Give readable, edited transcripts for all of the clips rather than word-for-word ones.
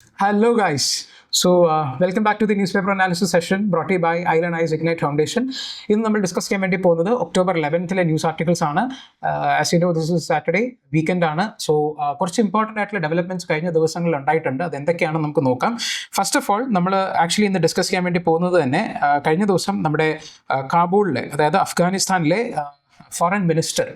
Hello, guys. Welcome back to the newspaper analysis session brought to you by Island Eyes Ignite Foundation. ഇന്ന് നമ്മൾ discuss ചെയ്യാൻ വേണ്ടി പോകുന്നത് October 11th news articles ആണ്. As you know, this is Saturday weekend ആണ്. കുറച്ച് important ആയിട്ടുള്ള developments കഴിഞ്ഞ ദിവസങ്ങളിൽ ഉണ്ടായിട്ടുണ്ട്. അത് എന്തൊക്കെയാണെന്ന് നമുക്ക് നോക്കാം. ഫസ്റ്റ് ഓഫ് ഓൾ, നമ്മൾ ആക്ച്വലി ഇന്ന് ഡിസ്കസ് ചെയ്യാൻ വേണ്ടി പോകുന്നത് തന്നെ കഴിഞ്ഞ ദിവസം നമ്മുടെ കാബൂളിലെ, അതായത് അഫ്ഗാനിസ്ഥാനിലെ foreign minister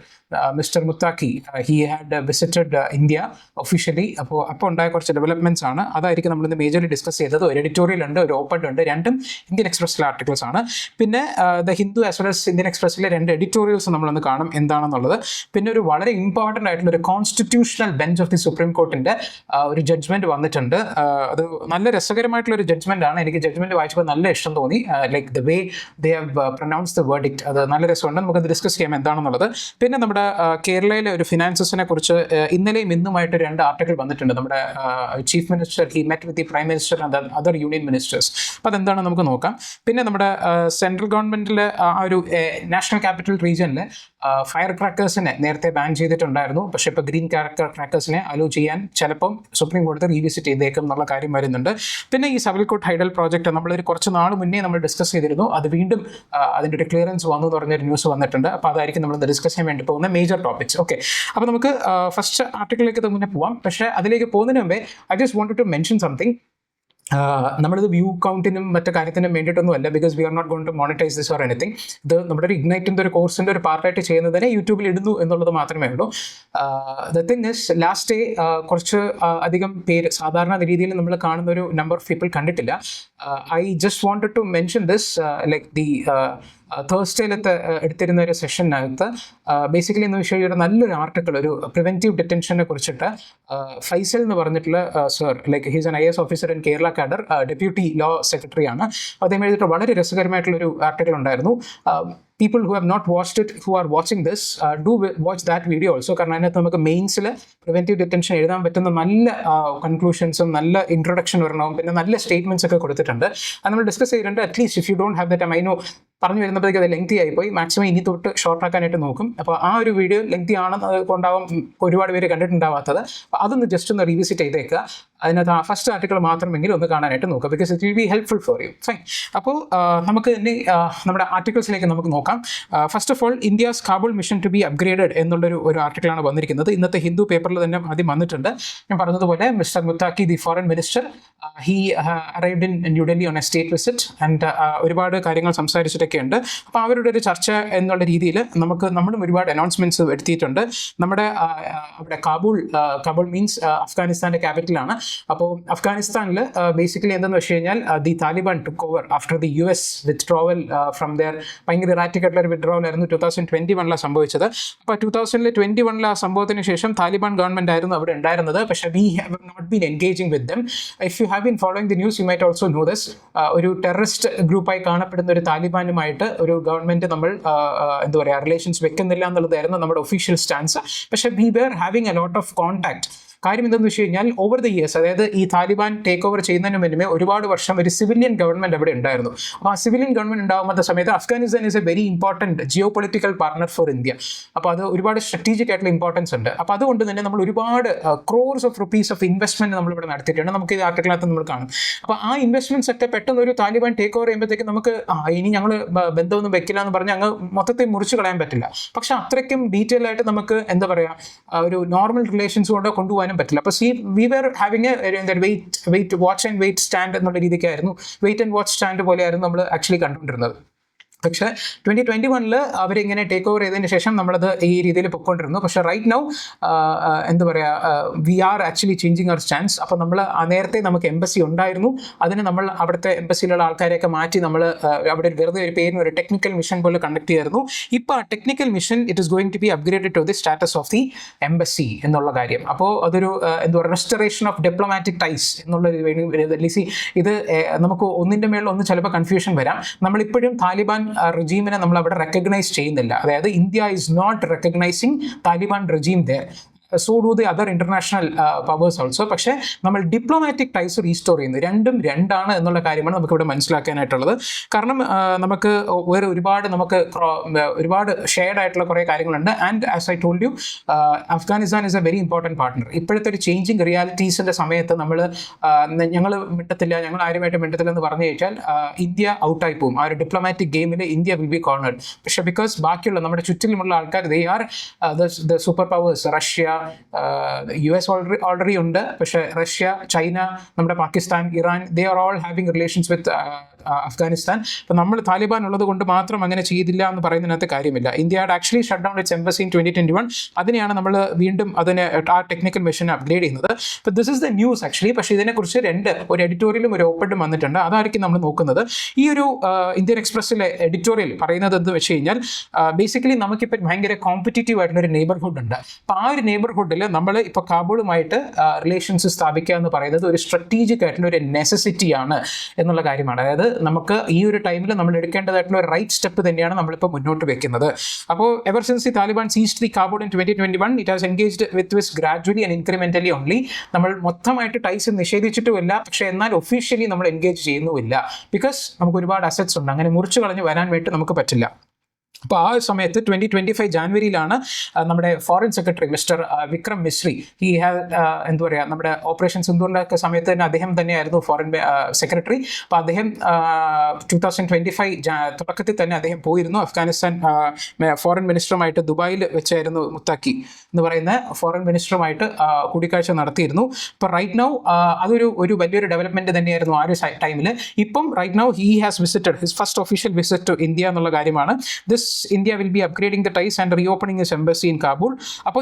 mister Muttaqi he had visited India officially. അപ്പോൾ ഉണ്ടായ കുറച്ച് ഡെവലപ്മെൻറ്റ്സ് ആണ്. അതായിരിക്കും നമ്മളിന്ന് മേജർലി ഡിസ്കസ് ചെയ്തത്. ഒരു എഡിറ്റോറിയൽ ഉണ്ട്, ഒരു ഓപ്പൺ ഉണ്ട്. രണ്ടും ഇന്ത്യൻ എക്സ്പ്രസ്സിലെ ആർട്ടിക്കിൾസ് ആണ്. പിന്നെ the Hindu as well as Indian എക്സ്പ്രസ്സിലെ രണ്ട് എഡിറ്റോറിയൽസ് നമ്മളൊന്ന് കാണും എന്താണെന്നുള്ളത്. പിന്നെ ഒരു വളരെ ഇമ്പോർട്ടൻ്റ് ആയിട്ടുള്ള ഒരു constitutional bench of the supreme കോർട്ടിൻ്റെ ഒരു ജഡ്ജ്മെൻറ്റ് വന്നിട്ടുണ്ട്. അത് നല്ല രസകരമായിട്ടുള്ള ഒരു ജഡ്ജ്മെൻ്റ് ആണ്. എനിക്ക് ജഡ്ജ്മെൻറ്റ് വായിച്ചപ്പോൾ നല്ല ഇഷ്ടം തോന്നി. Like the way they have pronounce the verdict, അത് നല്ല രസമുണ്ട്. നമുക്കത് ഡിസ്കസ് ചെയ്യാം എന്താണെന്നുള്ളത്. പിന്നെ നമ്മുടെ കേരളയിലെ ഒരു ഫിനാൻസസിനെ കുറിച്ച് ഇന്നലെയും ഇന്നുമായിട്ട് രണ്ട് ആർട്ടിക്കിൾ വന്നിട്ടുണ്ട്. നമ്മുടെ chief minister he met with the prime minister and other union ministers. അപ്പോൾ അതെന്താണെന്ന് നമുക്ക് നോക്കാം. പിന്നെ നമ്മുടെ സെൻട്രൽ ഗവൺമെൻറ്റിലെ ആ ഒരു നാഷണൽ ക്യാപിറ്റൽ റീജിയനിൽ ഫയർ ക്രാക്കേഴ്സിനെ നേരത്തെ ബാൻ ചെയ്തിട്ടുണ്ടായിരുന്നു. പക്ഷേ ഇപ്പോൾ ഗ്രീൻ ക്രാക്കേഴ്സിനെ അലോ ചെയ്യാൻ ചിലപ്പം സുപ്രീം കോടതി റീവിസിറ്റ് ചെയ്തേക്കും എന്നുള്ള കാര്യം വരുന്നുണ്ട്. പിന്നെ ഈ സവൽകോട്ട് ഹൈഡൽ പ്രോജക്റ്റ് നമ്മളൊരു കുറച്ച് നാൾ മുന്നേ നമ്മൾ ഡിസ്കസ് ചെയ്തിരുന്നു. അത് വീണ്ടും അതിൻ്റെ ഒരു ക്ലിയറൻസ് വന്നു എന്ന് പറഞ്ഞൊരു ന്യൂസ് വന്നിട്ടുണ്ട്. അപ്പോൾ അതായിരിക്കും നമ്മൾ ഡിസ്കസ് ചെയ്യാൻ വേണ്ടി പോകുന്ന മേജർ ടോപ്പിക്സ്. ഓക്കെ, അപ്പോൾ നമുക്ക് ഫസ്റ്റ് ആർട്ടിക്കിളിലേക്ക് മുന്നേ പോവാം. പക്ഷേ അതിലേക്ക് പോകുന്നതിന് മുമ്പേ I just wanted to mention something. നമ്മളിത് വ്യൂ കൗണ്ടിനും മറ്റു കാര്യത്തിനും വേണ്ടിയിട്ടൊന്നും അല്ല, because we are not going to monetize this or anything. ഇത് നമ്മുടെ ഒരു ഇഗ്നൈറ്റിൻ്റെ ഒരു കോഴ്സിൻ്റെ ഒരു പാർട്ടായിട്ട് ചെയ്യുന്നതിനെ യൂട്യൂബിൽ ഇടുന്നു എന്നുള്ളത് മാത്രമേ ഉള്ളൂ. The thing is, last day കുറച്ച് അധികം പേര് സാധാരണ രീതിയിൽ നമ്മൾ കാണുന്ന ഒരു നമ്പർ ഓഫ് പീപ്പിൾ കണ്ടിട്ടില്ല. I just wanted to mention this. Like the തേഴ്സ്ഡേയിലത്തെ എടുത്തിരുന്ന ഒരു സെഷനകത്ത് ബേസിക്കലി എന്ന് വെച്ച് കഴിഞ്ഞാൽ നല്ലൊരു ആർട്ടിക്കിൾ, ഒരു പ്രിവെൻറ്റീവ് ഡിറ്റൻഷനെ കുറിച്ചിട്ട് ഫൈസൽ എന്ന് പറഞ്ഞിട്ടുള്ള sir, like he's an IAS officer in Kerala cadre, deputy law secretary ആണ്. അദ്ദേഹം എഴുതിയിട്ട് വളരെ രസകരമായിട്ടുള്ളൊരു ആർട്ടിക്കിൾ ഉണ്ടായിരുന്നു. People who have not watched it, who are watching this, do watch that video also. കാരണം അതിനകത്ത് നമുക്ക് മെയിൻസിൽ പ്രിവെൻറ്റീവ് ഡിറ്റൻഷൻ എഴുതാൻ പറ്റുന്ന നല്ല കൺക്ലൂഷൻസും നല്ല ഇൻട്രൊഡക്ഷൻ വരണവും പിന്നെ നല്ല സ്റ്റേറ്റ്മെൻറ്റ്സ് ഒക്കെ കൊടുത്തിട്ടുണ്ട്. അത് നമ്മൾ ഡിസ്കസ് ചെയ്തിട്ടുണ്ട്. At least if you don't have that, I know പറഞ്ഞു വരുമ്പോഴത്തേക്ക് അത് ലെങ്തി ആയിപ്പോയി. മാക്സിമം ഇനി തൊട്ട് ഷോർട്ട് ആക്കാനായിട്ട് നോക്കും. അപ്പോൾ ആ ഒരു വീഡിയോ ലെങ്തി ആണെന്ന് കൊണ്ടാവും ഒരുപാട് പേര് കണ്ടിട്ടുണ്ടാവാത്തത്. അപ്പോൾ അതൊന്ന് ജസ്റ്റ് ഒന്ന് റീവിസിറ്റ് ചെയ്തേക്കുക. അതിനകത്ത് ആ ഫസ്റ്റ് ആർട്ടിക്കിൾ മാത്രമെങ്കിലും ഒന്ന് കാണാനായിട്ട് നോക്കുക, because it will be helpful for you. Fine. അപ്പോൾ നമുക്ക് ഇനി നമ്മുടെ ആർട്ടിക്കിൾസിലേക്ക് നമുക്ക് നോക്കാം. First of all, India's Kabul mission to be upgraded എന്നുള്ളൊരു ആർട്ടിക്കിളാണ് വന്നിരിക്കുന്നത്. ഇന്നത്തെ ഹിന്ദു പേപ്പറിൽ തന്നെ ആദ്യം വന്നിട്ടുണ്ട്. ഞാൻ പറഞ്ഞതുപോലെ mister Muttaqi, the foreign minister, he arrived in New Delhi on a state visit and ഒരുപാട് കാര്യങ്ങൾ സംസാരിച്ചിട്ടൊക്കെ ഉണ്ട്. അപ്പോൾ അവരുടെ ഒരു ചർച്ച എന്നുള്ള രീതിയിൽ നമ്മളും ഒരുപാട് അനൗൺസ്മെൻറ്റ്സ് എടുത്തിട്ടുണ്ട്. നമ്മുടെ അവിടെ കാബൂൾ മീൻസ് അഫ്ഗാനിസ്ഥാൻ്റെ ക്യാപിറ്റലാണ്. അപ്പോൾ അഫ്ഗാനിസ്ഥാനിൽ ബേസിക്കലി എന്താണെന്ന് വെച്ച് കഴിഞ്ഞാൽ the Taliban took over after the US withdrawal from there. ഭയങ്കര ഇറാറ്റിക് ആയിട്ടുള്ള ഒരു വിത്ഡ്രോവൽ ആയിരുന്നു 2021 സംഭവിച്ചത്. അപ്പോൾ 2021 ആ സംഭവത്തിന് ശേഷം താലിബാൻ ഗവൺമെൻറ് ആയിരുന്നു അവിടെ ഉണ്ടായിരുന്നത്. പക്ഷേ we have not been engaging with them. If you have been following the news, you might also know this. ഒരു ടെററിസ്റ്റ് ഗ്രൂപ്പായി കാണപ്പെടുന്ന ഒരു താലിബാനുമായിട്ട് ഒരു ഗവൺമെൻറ് നമ്മൾ എന്താ പറയുക, റിലേഷൻസ് വെക്കുന്നില്ല എന്നുള്ളതായിരുന്നു നമ്മുടെ ഒഫീഷ്യൽ സ്റ്റാൻസ്. പക്ഷേ we were having a lot of contact. കാര്യം എന്തെന്ന് വെച്ച് കഴിഞ്ഞാൽ ഓവർ ദ ഇയേഴ്സ്, അതായത് ഈ താലിബാൻ ടേക്ക് ഓവർ ചെയ്യുന്നതിന് മുന്നേ ഒരുപാട് വർഷം ഒരു സിവിലിയൻ ഗവൺമെൻറ് അവിടെ ഉണ്ടായിരുന്നു. അപ്പോൾ ആ സിവിലിയൻ ഗവൺമെൻറ് ഉണ്ടാകുന്ന സമയത്ത് Afghanistan is A very important geo political partner for India. അപ്പോൾ അത് ഒരുപാട് സ്ട്രാറ്റജിക് ആയിട്ടുള്ള ഇമ്പോർട്ടൻസ് ഉണ്ട്. അപ്പോൾ അതുകൊണ്ട് തന്നെ നമ്മൾ ഒരുപാട് crores of rupees of investment നമ്മളിവിടെ നടത്തിയിട്ടുണ്ട്. നമുക്ക് ഈ ആർട്ടിക്കിളിനകത്ത് നമ്മൾ കാണും. അപ്പോൾ ആ ഇൻവെസ്റ്റ്മെൻറ്റ്സ് ഒക്കെ പെട്ടെന്ന് ഒരു താലിബാൻ ടേക്ക് ഓവർ ചെയ്യുമ്പോഴത്തേക്ക് നമുക്ക് ഇനി ഞങ്ങൾ ബന്ധമൊന്നും വെക്കില്ല എന്ന് പറഞ്ഞ് അങ്ങ് മൊത്തത്തിൽ മുറിച്ച് കളയാൻ പറ്റില്ല. പക്ഷേ അത്രയ്ക്കും ഡീറ്റെയിൽ ആയിട്ട് നമുക്ക് എന്താ പറയുക, ഒരു നോർമൽ റിലേഷൻസ് കൊണ്ട് കൊണ്ടുപോകാനും പറ്റില്ല. അപ്പോൾ we were having a watch and wait stand എന്നുള്ള രീതിക്കായിരുന്നു, വെയിറ്റ് ആൻഡ് വാച്ച് സ്റ്റാൻഡ് പോലെയായിരുന്നു നമ്മൾ ആക്ച്വലി കണ്ടുകൊണ്ടിരുന്നത്. പക്ഷേ 2021 അവരിങ്ങനെ ടേക്ക് ഓവർ ചെയ്തതിന് ശേഷം നമ്മളത് ഈ രീതിയിൽ പൊയ്ക്കൊണ്ടിരുന്നു. പക്ഷേ റൈറ്റ് നൗ എന്താ പറയുക, we are actually changing our stance. അപ്പോൾ നമ്മൾ നേരത്തെ നമുക്ക് എംബസി ഉണ്ടായിരുന്നു, അതിന് നമ്മൾ അവിടുത്തെ എംബസിയിലുള്ള ആൾക്കാരെയൊക്കെ മാറ്റി നമ്മൾ അവിടെ വെറുതെ ഒരു പേരിന് ഒരു ടെക്നിക്കൽ മിഷൻ പോലെ കണ്ടക്ട് ചെയ്തിരുന്നു. ഇപ്പോൾ ആ technical mission it is going to be upgraded to the status of the embassy എന്നുള്ള കാര്യം. അപ്പോൾ അതൊരു എന്താ പറയുക, റെസ്റ്റോറേഷൻ ഓഫ് ഡിപ്ലോമാറ്റിക് ടൈസ് എന്നുള്ളൊരു ഇത് നമുക്ക് ഒന്നിൻ്റെ മേളിൽ ഒന്ന് ചിലപ്പോൾ കൺഫ്യൂഷൻ വരാം. നമ്മളിപ്പോഴും താലിബാൻ റെജീമിനെ നമ്മൾ അവിടെ റെക്കഗ്നൈസ് ചെയ്യുന്നില്ല. അതായത് India is not recognizing Taliban regime there. So do the other international powers also. പക്ഷേ നമ്മൾ ഡിപ്ലോമാറ്റിക് ടൈസ് റീസ്റ്റോർ ചെയ്യുന്നു. രണ്ടും രണ്ടാണ് എന്നുള്ള കാര്യമാണ് നമുക്കിവിടെ മനസ്സിലാക്കാനായിട്ടുള്ളത്. കാരണം നമുക്ക് വേറെ ഒരുപാട് ഷെയർഡ് ആയിട്ടുള്ള കുറേ കാര്യങ്ങളുണ്ട്. And as I told you, Afghanistan is a very important partner. ഇപ്പോഴത്തെ ഒരു ചേഞ്ചിങ് റിയാലിറ്റീസിൻ്റെ സമയത്ത് ഞങ്ങൾ മിണ്ടത്തില്ല, ഞങ്ങൾ ആരുമായിട്ട് മിണ്ടത്തില്ലെന്ന് പറഞ്ഞു കഴിഞ്ഞാൽ ഇന്ത്യ ഔട്ടായി പോകും. ആ ഒരു ഡിപ്ലോമാറ്റിക് ഗെയിമിൽ ഇന്ത്യ വിൽ ബി കോർണർഡ്. പക്ഷേ ബിക്കോസ് ബാക്കിയുള്ള നമ്മുടെ ചുറ്റിലുമുള്ള ആൾക്കാർ they are the super powers. Russia, US already ഉണ്ട്, പക്ഷേ റഷ്യ, ചൈന, നമ്മുടെ Pakistan, Iran, they are all having relations വിത്ത് അഫ്ഗാനിസ്ഥാൻ. അപ്പോൾ നമ്മൾ താലിബാൻ ഉള്ളത് കൊണ്ട് മാത്രം അങ്ങനെ ചെയ്തില്ല എന്ന് പറയുന്നതിനകത്ത് കാര്യമില്ല. India had actually shut down it's embassy in 2021. അതിനെയാണ് നമ്മൾ വീണ്ടും ആ ടെക്നിക്കൽ മെഷീനെ അപ്ഗ്രേഡ് ചെയ്യുന്നത്. അപ്പോൾ this is the news actually. പക്ഷേ ഇതിനെക്കുറിച്ച് ഒരു എഡിറ്റോറിയലും ഒരു ഓപ്പണും വന്നിട്ടുണ്ട്. അതായിരിക്കും നമ്മൾ നോക്കുന്നത്. ഈ ഒരു ഇന്ത്യൻ എക്സ്പ്രസ്സിലെ എഡിറ്റോറിയൽ പറയുന്നത് എന്ന് വെച്ച് കഴിഞ്ഞാൽ ബേസിക്കലി നമുക്കിപ്പോൾ ഭയങ്കര കോമ്പറ്റീറ്റീവ് ആയിട്ടുള്ള ഒരു നെയ്ബർഹുഡ് ഉണ്ട്. അപ്പോൾ ആ ഒരു നെയ്ബർഹുഡിൽ നമ്മൾ ഇപ്പോൾ കാബൂളുമായിട്ട് റിലേഷൻസ് സ്ഥാപിക്കുക എന്ന് പറയുന്നത് ഒരു സ്ട്രാറ്റജിക് ആയിട്ടുള്ള ഒരു നെസസിറ്റിയാണ് എന്നുള്ള കാര്യമാണ്. അതായത് നമുക്ക് ഈ ഒരു ടൈമിൽ നമ്മൾ എടുക്കേണ്ടതായിട്ടുള്ള ഒരു റൈറ്റ് സ്റ്റെപ്പ് തന്നെയാണ് നമ്മളിപ്പോൾ മുന്നോട്ട് വെക്കുന്നത്. അപ്പോൾ ever since the Taliban seized the Kabul in 2021, it has engaged with this gradually and incrementally only. നമ്മൾ മൊത്തമായിട്ട് ടൈസ് നിഷേധിച്ചിട്ടുമില്ല, പക്ഷേ എന്നാൽ ഒഫീഷ്യലി നമ്മൾ എൻഗേജ് ചെയ്യുന്നുമില്ല. ബിക്കോസ് നമുക്ക് ഒരുപാട് അസറ്റ്സ് ഉണ്ട്, അങ്ങനെ മുറിച്ചു കളഞ്ഞ് വരാൻ വേണ്ടി നമുക്ക് പറ്റില്ല. അപ്പോൾ ആ സമയത്ത് 2025 ജാനുവരിയിലാണ് നമ്മുടെ foreign secretary mister Vikram Misri, എന്താ പറയുക, നമ്മുടെ ഓപ്പറേഷൻ സിന്ദൂറിൻ്റെ ഒക്കെ സമയത്ത് തന്നെ അദ്ദേഹം തന്നെയായിരുന്നു ഫോറിൻ സെക്രട്ടറി. അപ്പോൾ അദ്ദേഹം 2025 തുടക്കത്തിൽ തന്നെ അദ്ദേഹം പോയിരുന്നു അഫ്ഗാനിസ്ഥാൻ ഫോറിൻ മിനിസ്റ്ററുമായിട്ട് ദുബായിൽ വെച്ചായിരുന്നു മുത്താക്കി എന്ന് പറയുന്ന ഫോറിൻ മിനിസ്റ്ററുമായിട്ട് കൂടിക്കാഴ്ച നടത്തിയിരുന്നു. ഇപ്പോൾ റൈറ്റ് നൗ അതൊരു വലിയൊരു ഡെവലപ്മെൻറ്റ് തന്നെയായിരുന്നു ആ ഒരു ടൈമിൽ. ഇപ്പം right now he has visited his first official visit to India എന്നുള്ള കാര്യമാണ്. India will be upgrading the ties and reopening its embassy in Kabul. അപ്പോൾ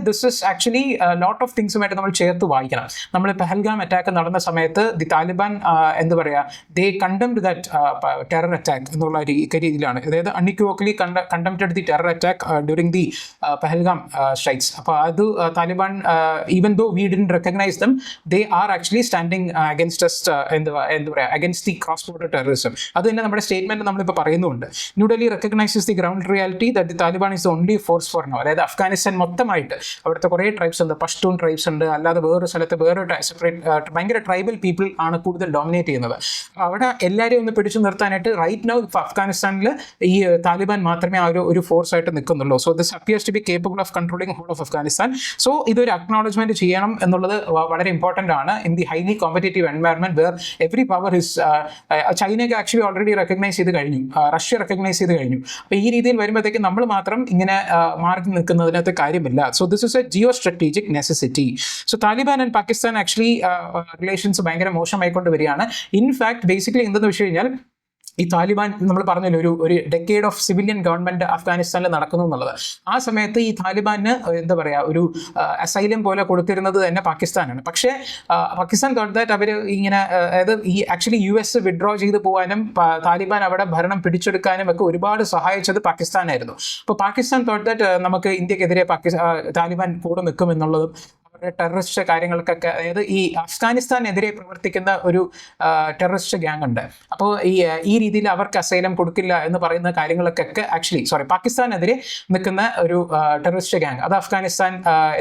this is actually lot of thingsമായിട്ട് നമ്മൾ ചേർത്ത് വായിക്കണം. നമ്മൾ പെഹൽഗാം അറ്റാക്ക് നടന്ന സമയത്ത് ദി താലിബാൻ എന്താ പറയുക, they condemned that terror attack എന്നുള്ള രീതിയിലാണ്. അതായത് unequivocally condemned the terror attack during the Pahalgam strikes. അപ്പോൾ അത് Taliban even though we didn't recognise them, they are actually standing against us, എന്താ പറയുക, against the cross border terrorism. അത് തന്നെ നമ്മുടെ സ്റ്റേറ്റ്മെന്റ് നമ്മളിപ്പോൾ പറയുന്നുണ്ട്. New Delhi recognises the ground reality that the Taliban is the only force for now. അതായത് അഫ്ഗാനിസ്ഥാൻ മൊത്തമായിട്ട് അവിടുത്തെ കുറേ ട്രൈബ്സ് ഉണ്ട്, പഷ്തൂൺ ട്രൈബ്സ് ഉണ്ട്, അല്ലാതെ വേറൊരു സ്ഥലത്ത് വേറൊരു സെപ്പറേറ്റ് ഭയങ്കര ട്രൈബൽ പീപ്പിൾ ആണ് കൂടുതൽ ഡോമിനേറ്റ് ചെയ്യുന്നത്. അവിടെ എല്ലാവരെയും ഒന്ന് പിടിച്ചു നിർത്താനായിട്ട് റൈറ്റ് നൗ ഇപ്പോൾ അഫ്ഗാനിസ്ഥാനിൽ ഈ താലിബാൻ മാത്രമേ ആ ഒരു ഫോഴ്സ് ആയിട്ട് നിൽക്കുന്നുള്ളൂ. So this appears to be capable of controlling whole of Afghanistan. So ഇതൊരു അക്നോളജ്മെന്റ് ചെയ്യണം എന്നുള്ളത് വളരെ ഇമ്പോർട്ടൻ്റ് ആണ് in the highly competitive environment where every power is. ചൈനയൊക്കെ ആക്ച്വലി ഓൾറെഡി റെക്കഗ്നൈസ് ചെയ്ത് കഴിഞ്ഞു, റഷ്യ റെക്കഗ്നൈസ് ചെയ്ത് കഴിഞ്ഞു. അപ്പോൾ ഈ രീതിയിൽ വരുമ്പോഴത്തേക്ക് നമ്മൾ മാത്രം ഇങ്ങനെ മാറി നിൽക്കുന്നതിനകത്ത് കാര്യമില്ല. So this is a geostrategic necessity. So Taliban and Pakistan actually relations ഭയങ്കര മോശമായിക്കൊണ്ട് വരികയാണ്. ഇൻഫാക്ട് ബേസിക്കലി എന്തെന്ന് വെച്ച് കഴിഞ്ഞാൽ ഈ താലിബാൻ നമ്മൾ പറഞ്ഞല്ലോ ഒരു ഡെക്കേഡ് ഓഫ് സിവിലിയൻ ഗവൺമെന്റ് അഫ്ഗാനിസ്ഥാനിൽ നടക്കുന്നു എന്നുള്ളത്. ആ സമയത്ത് ഈ താലിബാന് എന്താ പറയുക, ഒരു അസൈലം പോലെ കൊടുത്തിരുന്നത് തന്നെ പാകിസ്ഥാനാണ്. പക്ഷേ പാകിസ്ഥാൻ തോട്ട് ദാറ്റ് അവർ ഇങ്ങനെ, അതായത് ഈ ആക്ച്വലി US വിഡ്രോ ചെയ്ത് പോകാനും താലിബാൻ അവിടെ ഭരണം പിടിച്ചെടുക്കാനും ഒക്കെ ഒരുപാട് സഹായിച്ചത് പാകിസ്ഥാനായിരുന്നു. അപ്പോൾ പാകിസ്ഥാൻ തോട്ട് ദാറ്റ് നമുക്ക് ഇന്ത്യക്കെതിരെ താലിബാൻ കൂടെ നിൽക്കും എന്നുള്ളതും ടെററിസ്റ്റ് കാര്യങ്ങൾക്കൊക്കെ, അതായത് ഈ അഫ്ഗാനിസ്ഥാനെതിരെ പ്രവർത്തിക്കുന്ന ഒരു ടെററിസ്റ്റ് ഗ്യാങ് ഉണ്ട്. അപ്പോൾ ഈ രീതിയിൽ അവർക്ക് അസൈലം കൊടുക്കില്ല എന്ന് പറയുന്ന കാര്യങ്ങൾക്കൊക്കെ പാകിസ്ഥാനെതിരെ നിൽക്കുന്ന ഒരു ടെററിസ്റ്റ് ഗ്യാങ്, അത് അഫ്ഗാനിസ്ഥാൻ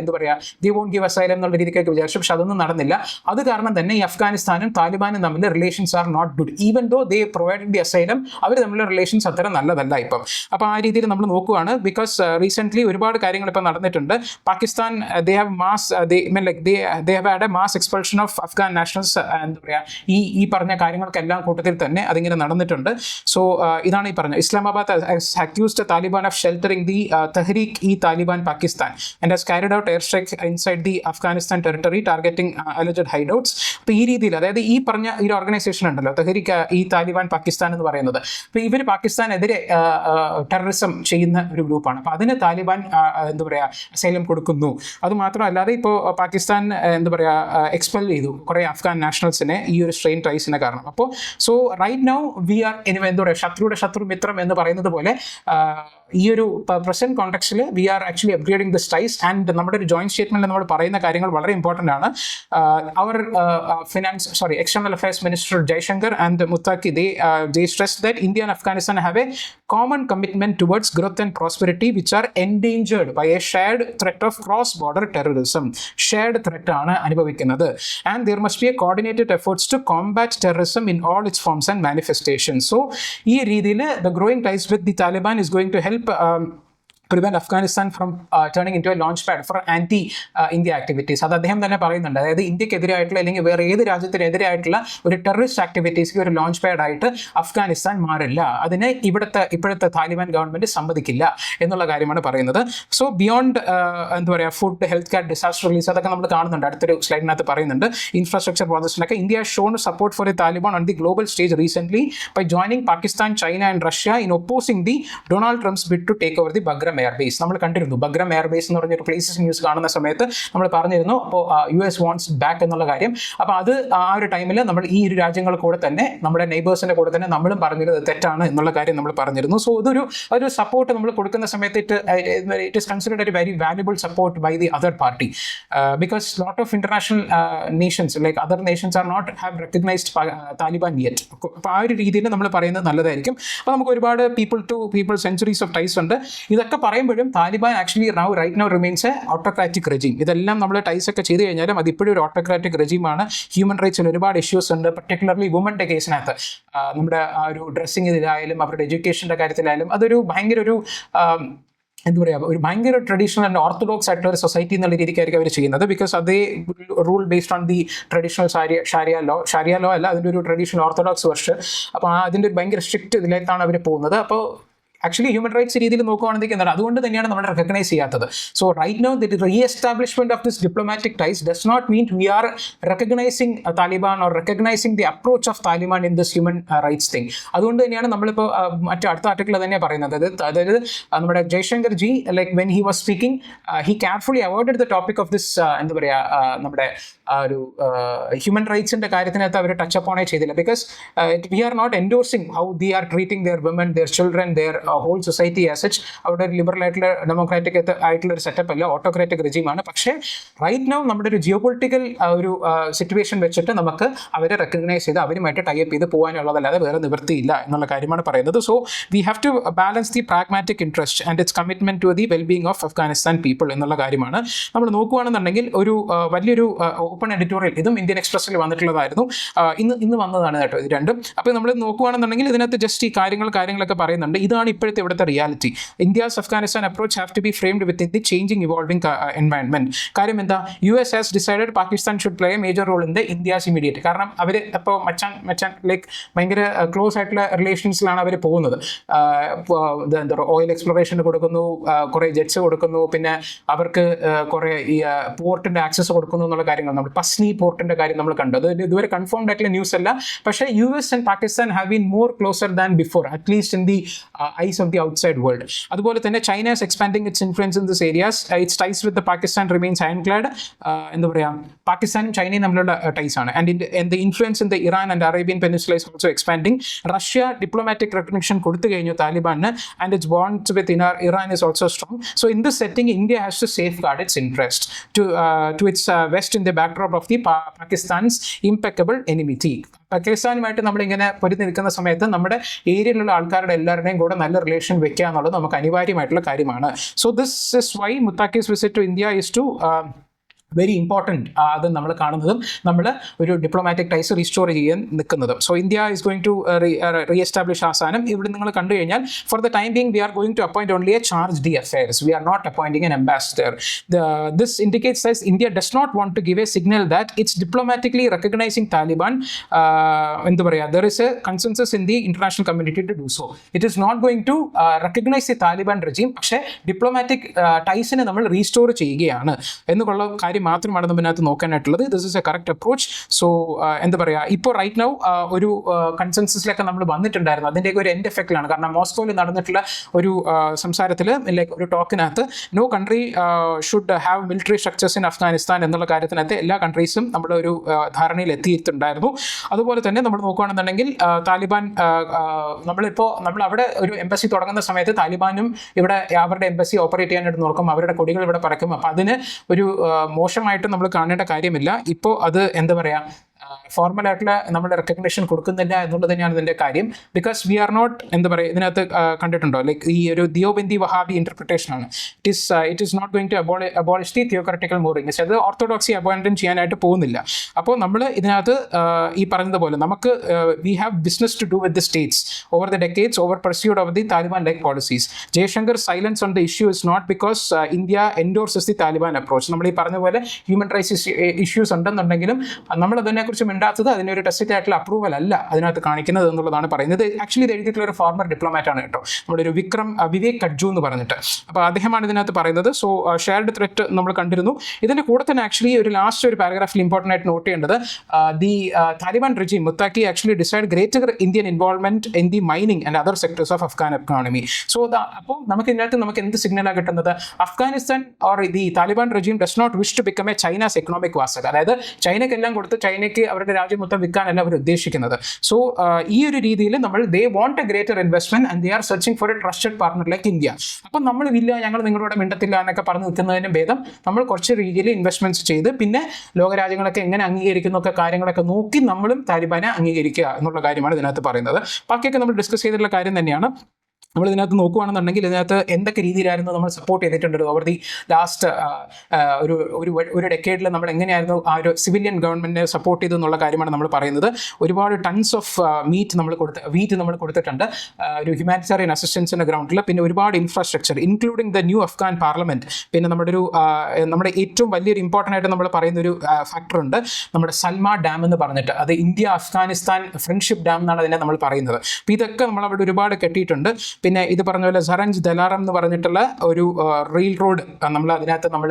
എന്താ പറയുക, ദി വോണ്ട് ഗിവ് അസൈലം എന്നുള്ള രീതിക്കൊക്കെ വിചാരിച്ചു. പക്ഷെ അതൊന്നും നടന്നില്ല. അത് കാരണം തന്നെ ഈ അഫ്ഗാനിസ്ഥാനും താലിബാനും തമ്മിൽ relations are not good. Even though they provided the asylum, അവർ തമ്മിലുള്ള റിലേഷൻസ് അത്ര നല്ലതല്ല ഇപ്പം. അപ്പോൾ ആ രീതിയിൽ നമ്മൾ നോക്കുകയാണ്. ബിക്കോസ് റീസെൻ്റ്ലി ഒരുപാട് കാര്യങ്ങൾ ഇപ്പം നടന്നിട്ടുണ്ട്. Pakistan they have they have had a mass expulsion of Afghan nationals. എന്താ പറയുക, ഈ പറഞ്ഞ കാര്യങ്ങൾക്കെല്ലാം കൂട്ടത്തിൽ തന്നെ അതിങ്ങനെ നടന്നിട്ടുണ്ട്. സോ ഇതാണ് ഈ പറഞ്ഞത്. Islamabad accused Taliban of sheltering the Tehrik e Taliban Pakistan and has carried out air strike inside the Afghanistan territory targeting alleged hideouts. അപ്പോൾ ഈ രീതിയിൽ, അതായത് ഈ പറഞ്ഞ ഈ ഓർഗനൈസേഷൻ ഉണ്ടല്ലോ തെഹ്രീക് ഇ താലിബാൻ പാകിസ്ഥാൻ എന്ന് പറയുന്നത്, അപ്പോൾ ഇവർ പാകിസ്ഥാനെതിരെ ടെററിസം ചെയ്യുന്ന ഒരു ഗ്രൂപ്പാണ്. അപ്പോൾ അതിന് താലിബാൻ എന്താ പറയുക അസൈലം കൊടുക്കുന്നു. അത് മാത്രമല്ലാതെ ഇപ്പോൾ പാകിസ്ഥാൻ എന്താ പറയുക എക്സ്പെൽ ചെയ്തു കുറേ അഫ്ഗാൻ നാഷണൽസിനെ ഈ ഒരു സ്ട്രെയിൻ ട്രൈസിനെ കാരണം. അപ്പോൾ so right now we are എന്താ പറയുക ശത്രുയുടെ ശത്രു മിത്രം എന്ന് പറയുന്നത് പോലെ ഈ ഒരു പ്രസന്റ് കോണ്ടെക്സ്റ്റിൽ we are actually upgrading this ties. And നമ്മുടെ ഒരു ജോയിന്റ് സ്റ്റേറ്റ്മെന്റിൽ നമ്മൾ പറയുന്ന കാര്യങ്ങൾ വളരെ ഇമ്പോർട്ടൻ്റ് ആണ്. അവർ external affairs minister Jaishankar and Muttaqi they stressed that India and Afghanistan have a common commitment towards growth and prosperity which are endangered by a shared threat of cross-border terrorism. Shared threat ആണ് അനുഭവിക്കുന്നത്. And there must be a coordinated efforts to combat terrorism in all its forms and manifestations. So ഈ രീതിയിൽ the growing ties with the Taliban is going to help prevent Afghanistan from turning into a launch pad for anti-India activities. അത് അദ്ദേഹം തന്നെ പറയുന്നുണ്ട്. അതായത് ഇന്ത്യക്കെതിരായിട്ടുള്ള അല്ലെങ്കിൽ വേറെ ഏത് രാജ്യത്തിനെതിരായിട്ടുള്ള ഒരു ടെററിസ്റ്റ് ആക്ടിവിറ്റീസ്ക്ക് ഒരു ലോഞ്ച് പാഡ് ആയിട്ട് അഫ്ഗാനിസ്ഥാൻ മാറില്ല. അതിനെ ഇപ്പോഴത്തെ താലിബാൻ ഗവൺമെന്റ് സമ്മതിക്കില്ല എന്നുള്ള കാര്യമാണ് പറയുന്നത്. സോ ബിയോണ്ട് എന്താ പറയുക, food, health care, disaster release, അതൊക്കെ നമ്മൾ കാണുന്നുണ്ട്. അടുത്തൊരു സ്ലൈഡിനകത്ത് പറയുന്നുണ്ട്. ഇൻഫ്രാസ്ട്രക്ചർ പ്രോജക്ട്സിനൊക്കെ India shown support for the Taliban on the global stage recent by joining Pakistan, China and Russia in opposing the Donald Trump's bid to take over the Bagram airbase. നമ്മൾ കണ്ടിരുന്നു ബഗ്രം airbase എന്ന് പറഞ്ഞൊരു പ്ലേസസ് ന്യൂസ് കാണുന്ന സമയത്ത് നമ്മൾ പറഞ്ഞിരുന്നു അപ്പോൾ US wants ബാക്ക് എന്നുള്ള കാര്യം. അപ്പോൾ അത് ആ ഒരു ടൈമിൽ നമ്മൾ ഈ ഇരു രാജ്യങ്ങൾ കൂടെ തന്നെ നമ്മുടെ നെയ്ബേഴ്സിൻ്റെ കൂടെ തന്നെ നമ്മളും പറഞ്ഞിരുന്നത് തെറ്റാണ് എന്നുള്ള കാര്യം നമ്മൾ പറഞ്ഞിരുന്നു. സോ ഒരു സപ്പോർട്ട് നമ്മൾ കൊടുക്കുന്ന സമയത്ത് it is considered a very valuable support by the other party because lot of international nations like other nations are not have recognized Taliban yet. അപ്പോൾ ആ ഒരു രീതിയിൽ നമ്മൾ പറയുന്നത് നല്ലതായിരിക്കും. അപ്പോൾ നമുക്ക് ഒരുപാട് people to people centuries of ties ഉണ്ട്. ഇതൊക്കെ പറയുമ്പോഴും Taliban actually right now remains a autocratic regime. ഇതെല്ലാം നമ്മൾ ടൈസ് ഒക്കെ ചെയ്ത് കഴിഞ്ഞാലും അത് ഇപ്പോഴും ഒരു ഓട്ടോക്രാറ്റിക് റെജീമാണ്. ഹ്യൂമൻ റൈറ്റ്സിൽ ഒരുപാട് ഇഷ്യൂസ് ഉണ്ട്, പർട്ടിക്കുലർലി വുമൻ്റെ കേസിനകത്ത്. നമ്മുടെ ആ ഒരു ഡ്രസ്സിങ്ങിലായാലും അവരുടെ എഡ്യൂക്കേഷൻ്റെ കാര്യത്തിലായാലും അതൊരു ഭയങ്കര ഒരു എന്താ പറയുക, ഒരു ഭയങ്കര ട്രഡീഷണൽ ആൻഡ് ഓർത്തഡോക്സ് ആയിട്ടുള്ള ഒരു സൊസൈറ്റി എന്നുള്ള രീതിക്കായിരിക്കും അവർ ചെയ്യുന്നത്. ബിക്കോസ് അതേ rule based on the traditional sharia law അല്ല, അതിൻ്റെ ഒരു ട്രഡീഷണൽ ഓർത്തഡോക്സ് വെർഷൻ. അപ്പോൾ അതിൻ്റെ ഒരു ഭയങ്കര സ്ട്രിക്റ്റ് ഇതിലേക്കാണ് അവർ പോകുന്നത്. അപ്പോൾ ആക്ച്വലി ഹ്യൂമൻ റൈറ്റ്സ് രീതിയിൽ നോക്കുകയാണെങ്കിൽ അതുകൊണ്ട് തന്നെയാണ് നമ്മൾ റെക്കഗ്നൈസ് ചെയ്യാത്തത്. So right now the reestablishment of this diplomatic ties does not mean we are recognising Taliban or recognising the approach of Taliban in this human rights thing. അതുകൊണ്ട് തന്നെയാണ് നമ്മളിപ്പോൾ അടുത്ത ആർട്ടിക്കിൾ തന്നെയാണ് പറയുന്നത്. അതായത് നമ്മുടെ Jaishankar ji like when he was speaking he carefully avoided the topic of this എന്താ പറയുക, നമ്മുടെ ഒരു ഹ്യൂമൻ റൈറ്റ്സിൻ്റെ കാര്യത്തിനകത്ത് അവർ ടച്ച് അപ്പോണേ ചെയ്തില്ല. Because we are not endorsing how they are treating their women, their children, their whole society as such. അവിടെ ഒരു liberal ആയിട്ടുള്ള democratic ആയിട്ടുള്ള ഒരു സെറ്റപ്പ് അല്ല, ഓട്ടോക്രാറ്റിക് റെജീമാണ്. പക്ഷേ റൈറ്റ് നൗ നമ്മുടെ ഒരു ജിയോ പൊളിറ്റിക്കൽ ഒരു സിറ്റുവേഷൻ വെച്ചിട്ട് നമുക്ക് അവരെ റെക്കഗ്നൈസ് ചെയ്ത് അവരുമായിട്ട് ടൈപ്പ് ചെയ്ത് പോകാനുള്ളതല്ലാതെ വേറെ നിവൃത്തിയില്ല എന്നുള്ള കാര്യമാണ് പറയുന്നത്. So we have to balance the pragmatic interest and its commitment to the wellbeing of Afghanistan people എന്നുള്ള കാര്യമാണ്. നമ്മൾ നോക്കുകയാണെന്നുണ്ടെങ്കിൽ ഒരു വലിയൊരു ഓപ്പൺ എഡിറ്റോറിയൽ, ഇതും ഇന്ത്യൻ എക്സ്പ്രസ്സിൽ വന്നിട്ടുള്ളതായിരുന്നു, ഇന്ന് വന്നതാണ് കേട്ടോ ഇത് രണ്ടും. അപ്പോൾ നമ്മൾ നോക്കുകയാണെന്നുണ്ടെങ്കിൽ ഇതിനകത്ത് ജസ്റ്റ് ഈ കാര്യങ്ങളൊക്കെ പറയുന്നുണ്ട്. ഇതാണ് ഇപ്പോഴത്തെ ഇവിടുത്തെ reality. India's Afghanistan approach have to be framed within the changing evolving environment. കാര്യം എന്താ, US has decided Pakistan should play a major role in the India's immediate. കാരണം അവർ ഇപ്പോൾ മച്ചാൻ ലൈക്ക് ഭയങ്കര ക്ലോസ് ആയിട്ടുള്ള റിലേഷൻസിലാണ് അവർ പോകുന്നത്. എന്താ പറയുക, ഓയിൽ എക്സ്പ്ലോറേഷന് കൊടുക്കുന്നു, കുറേ ജെറ്റ്സ് കൊടുക്കുന്നു, പിന്നെ അവർക്ക് കുറേ ഈ പോർട്ടിൻ്റെ ആക്സസ് കൊടുക്കുന്നു എന്നുള്ള കാര്യങ്ങൾ. നമ്മൾ പസ്നി പോർട്ടിൻ്റെ കാര്യം നമ്മൾ കണ്ടു. അത് ഇതുവരെ കൺഫേംഡ് ആയിട്ടുള്ള ന്യൂസ് അല്ല. പക്ഷേ US and Pakistan have been more closer than before, at least in the ice of the outside world. അതുപോലെ തന്നെ China is expanding its influence in this areas. Its ties with the Pakistan remains ironclad. എന്താ പറയുക, പാകിസ്ഥാനും ചൈനയും തമ്മിലുള്ള ties ആണ്. And the influence in the Iran and Arabian Peninsula is also expanding. Russia diplomatic recognition കൊടുത്തു കഴിഞ്ഞു താലിബാന്, and its bonds with Iran is also strong. So in this setting, India has to safeguard its interest to its west in the backdrop of the Pakistan's impeccable enmity. പാകിസ്ഥാനുമായിട്ട് നമ്മളിങ്ങനെ പൊരുതി നിൽക്കുന്ന സമയത്ത് നമ്മുടെ ഏരിയയിലുള്ള ആൾക്കാരുടെ എല്ലാവരുടെയും കൂടെ നല്ല റിലേഷൻ വെക്കുക എന്നുള്ളത് നമുക്ക് അനിവാര്യമായിട്ടുള്ള കാര്യമാണ്. So this is why Muttaqi's visit to India is too very important. അത് നമ്മൾ കാണുന്നതും നമ്മൾ ഒരു ഡിപ്ലോമാറ്റിക് ടൈസ് റീസ്റ്റോർ ചെയ്യാൻ നിൽക്കുന്നതും. So India is going to reestablish ആസാനം. ഇവിടെ നിങ്ങൾ കണ്ടു കഴിഞ്ഞാൽ for the time being we are going to appoint only a charge d affaires. We are not appointing an ambassador. This indicates that India does not want to give a signal that it's diplomatically recognising Taliban. എന്താ പറയുക, there is a consensus in the international community to do so. It is not going to recognise the Taliban regime, പക്ഷേ diplomatic ടൈസിനെ നമ്മൾ restore ചെയ്യുകയാണ് എന്നുള്ള കാര്യം മാത്രമാണ് നമ്മതിനകത്ത് നോക്കാനായിട്ടുള്ളത്. This is a correct approach. So എന്താ പറയുക, ഇപ്പോൾ റൈറ്റ് നൗ ഒരു കൺസെൻസസിലൊക്കെ നമ്മൾ വന്നിട്ടുണ്ടായിരുന്നു. അതിൻ്റെയൊക്കെ ഒരു എൻഡ് എഫക്റ്റിലാണ്. കാരണം മോസ്കോയിൽ നടന്നിട്ടുള്ള ഒരു സംസാരത്തിൽ ലൈക്ക് ഒരു ടോക്കിനകത്ത് no country should have military structures in Afghanistan എന്നുള്ള കാര്യത്തിനകത്ത് എല്ലാ കൺട്രീസും നമ്മൾ ഒരു ധാരണയിൽ എത്തിയിട്ടുണ്ടായിരുന്നു. അതുപോലെ തന്നെ നമ്മൾ നോക്കുകയാണെന്നുണ്ടെങ്കിൽ താലിബാൻ നമ്മൾ അവിടെ ഒരു എംബസി തുടങ്ങുന്ന സമയത്ത് താലിബാനും ഇവിടെ അവരുടെ എംബസി ഓപ്പറേറ്റ് ചെയ്യാനായിട്ട് നോക്കും, അവരുടെ കൊടികൾ ഇവിടെ പറക്കും. അപ്പം അതിന് ഒരു മോശമായിട്ട് നമ്മൾ കാണേണ്ട കാര്യമില്ല. ഇപ്പോൾ അത് എന്താ പറയുക, ഫോർമലായിട്ടുള്ള നമ്മുടെ റെക്കഗ്നേഷൻ കൊടുക്കുന്നില്ല എന്നുള്ളത് തന്നെയാണ് ഇതിൻ്റെ കാര്യം. ബിക്കോസ് വി ആർ നോട്ട് എന്താ പറയുക, ഇതിനകത്ത് കണ്ടിട്ടുണ്ടോ ലൈക്ക് ഈ ഒരു ദിയോബന്ദി വഹാബി ഇന്റർപ്രിട്ടേഷൻ ആണ്. It is not going to abolish the theocratical mooring, അത് ഓർത്തഡോക്സി അബോണ്ടൻ ചെയ്യാനായിട്ട് പോകുന്നില്ല. അപ്പോൾ നമ്മൾ ഇതിനകത്ത് ഈ പറഞ്ഞതുപോലെ നമുക്ക് we have business to do with the states over the decades over pursued of the Taliban like policies. Jaishankar silence on the issue is not because India endorses the Taliban approach. നമ്മൾ ഈ പറഞ്ഞ പോലെ ഹ്യൂമൻ റൈറ്റ്സ് ഇഷ്യൂസ് ഉണ്ടെന്നുണ്ടെങ്കിലും നമ്മൾ അതിനെക്കുറിച്ച് മിണ്ടാത്തത് അതിനൊരു ടെസ്റ്റിറ്റ് ആയിട്ടുള്ള approval അല്ല അതിനകത്ത് കാണിക്കുന്നത് എന്നുള്ളതാണ് പറയുന്നത്. ആക്ച്വലി ഇത് എഴുതിയിട്ടുള്ള ഒരു ഫോർമർ ഡിപ്ലോമാറ്റ് ആണ് കേട്ടോ, നമ്മുടെ ഒരു വിവേക് കഡ്ജു എന്ന് പറഞ്ഞിട്ട്. അപ്പോൾ അദ്ദേഹമാണ് ഇതിനകത്ത് പറയുന്നത്. സോ ഷെയർഡ് ത്രെറ്റ് നമ്മൾ കണ്ടിരുന്നു. ഇതിൻ്റെ കൂടെ തന്നെ ആക്ച്വലി ഒരു ലാസ്റ്റ് ഒരു പാരഗ്രാഫിൽ ഇമ്പോർട്ടൻ്റ് ആയിട്ട് നോട്ട് ചെയ്യേണ്ടത് the Taliban regime Muttaqi actually desired greater Indian involvement in the mining and other sectors of Afghan economy. So അപ്പോൾ നമുക്ക് ഇതിനകത്ത് നമുക്ക് എന്ത് സിഗ്നലാണ് കിട്ടുന്നത്? Afghanistan or the Taliban regime does not wish to become a China's economic vassal. അതായത് ചൈനയ്ക്കെല്ലാം കൊടുത്ത് ചൈനയ്ക്ക് അവരുടെ രാജ്യം മൊത്തം വിൽക്കാനല്ല അവർ ഉദ്ദേശിക്കുന്നത്. സോ ഈ ഒരു രീതിയിൽ നമ്മൾ they want a greater investment and they are searching for a trusted partner like India. അപ്പം നമ്മൾ ഇല്ല, ഞങ്ങൾ നിങ്ങളോട് മിണ്ടത്തില്ല എന്നൊക്കെ പറഞ്ഞു നിൽക്കുന്നതിന് ഭേദം നമ്മൾ കുറച്ച് രീതിയിൽ ഇൻവെസ്റ്റ്മെന്റ്സ് ചെയ്ത് പിന്നെ ലോകരാജ്യങ്ങളൊക്കെ എങ്ങനെ അംഗീകരിക്കുന്നൊക്കെ കാര്യങ്ങളൊക്കെ നോക്കി നമ്മളും താലിബാനെ അംഗീകരിക്കുക എന്നുള്ള കാര്യമാണ് ഇതിനകത്ത് പറയുന്നത്. ബാക്കിയൊക്കെ നമ്മൾ ഡിസ്കസ് ചെയ്തിട്ടുള്ള കാര്യം തന്നെയാണ്. നമ്മൾ ഇതിനകത്ത് നോക്കുകയാണെന്നുണ്ടെങ്കിൽ ഇതിനകത്ത് എന്തൊക്കെ രീതിയിലായിരുന്നു നമ്മൾ സപ്പോർട്ട് ചെയ്തിട്ടുണ്ട് ഓവർ ദി ലാസ്റ്റ് ഒരു ഡെക്കേഡിൽ നമ്മൾ എങ്ങനെയായിരുന്നു ആ ഒരു സിവിലിയൻ ഗവൺമെൻറ്റിനെ സപ്പോർട്ട് ചെയ്തു എന്നുള്ള കാര്യമാണ് നമ്മൾ പറയുന്നത്. ഒരുപാട് ടൺസ് ഓഫ് വീറ്റ് നമ്മൾ കൊടുത്തിട്ടുണ്ട് ഒരു ഹ്യൂമാനിറ്റേറിയൻ അസിസ്റ്റൻസിൻ്റെ ഗ്രൗണ്ടിൽ. പിന്നെ ഒരുപാട് infrastructure including the new Afghan parliament. പിന്നെ നമ്മുടെ ഏറ്റവും വലിയൊരു ഇമ്പോർട്ടൻ്റ് ആയിട്ട് നമ്മൾ പറയുന്ന ഒരു ഫാക്ടർ ഉണ്ട്, നമ്മുടെ സൽമ ഡാം എന്ന് പറഞ്ഞിട്ട്. അത് ഇന്ത്യ അഫ്ഗാനിസ്ഥാൻ ഫ്രണ്ട്ഷിപ്പ് ഡാം എന്നാണ് അതിനെ നമ്മൾ പറയുന്നത്. അപ്പോൾ ഇതൊക്കെ നമ്മൾ അവിടെ ഒരുപാട് കെട്ടിയിട്ടുണ്ട്. പിന്നെ ഇത് പറഞ്ഞ പോലെ സറഞ്ച് ദലാറം എന്ന് പറഞ്ഞിട്ടുള്ള ഒരു റെയിൽ റോഡ് നമ്മൾ അതിനകത്ത് നമ്മൾ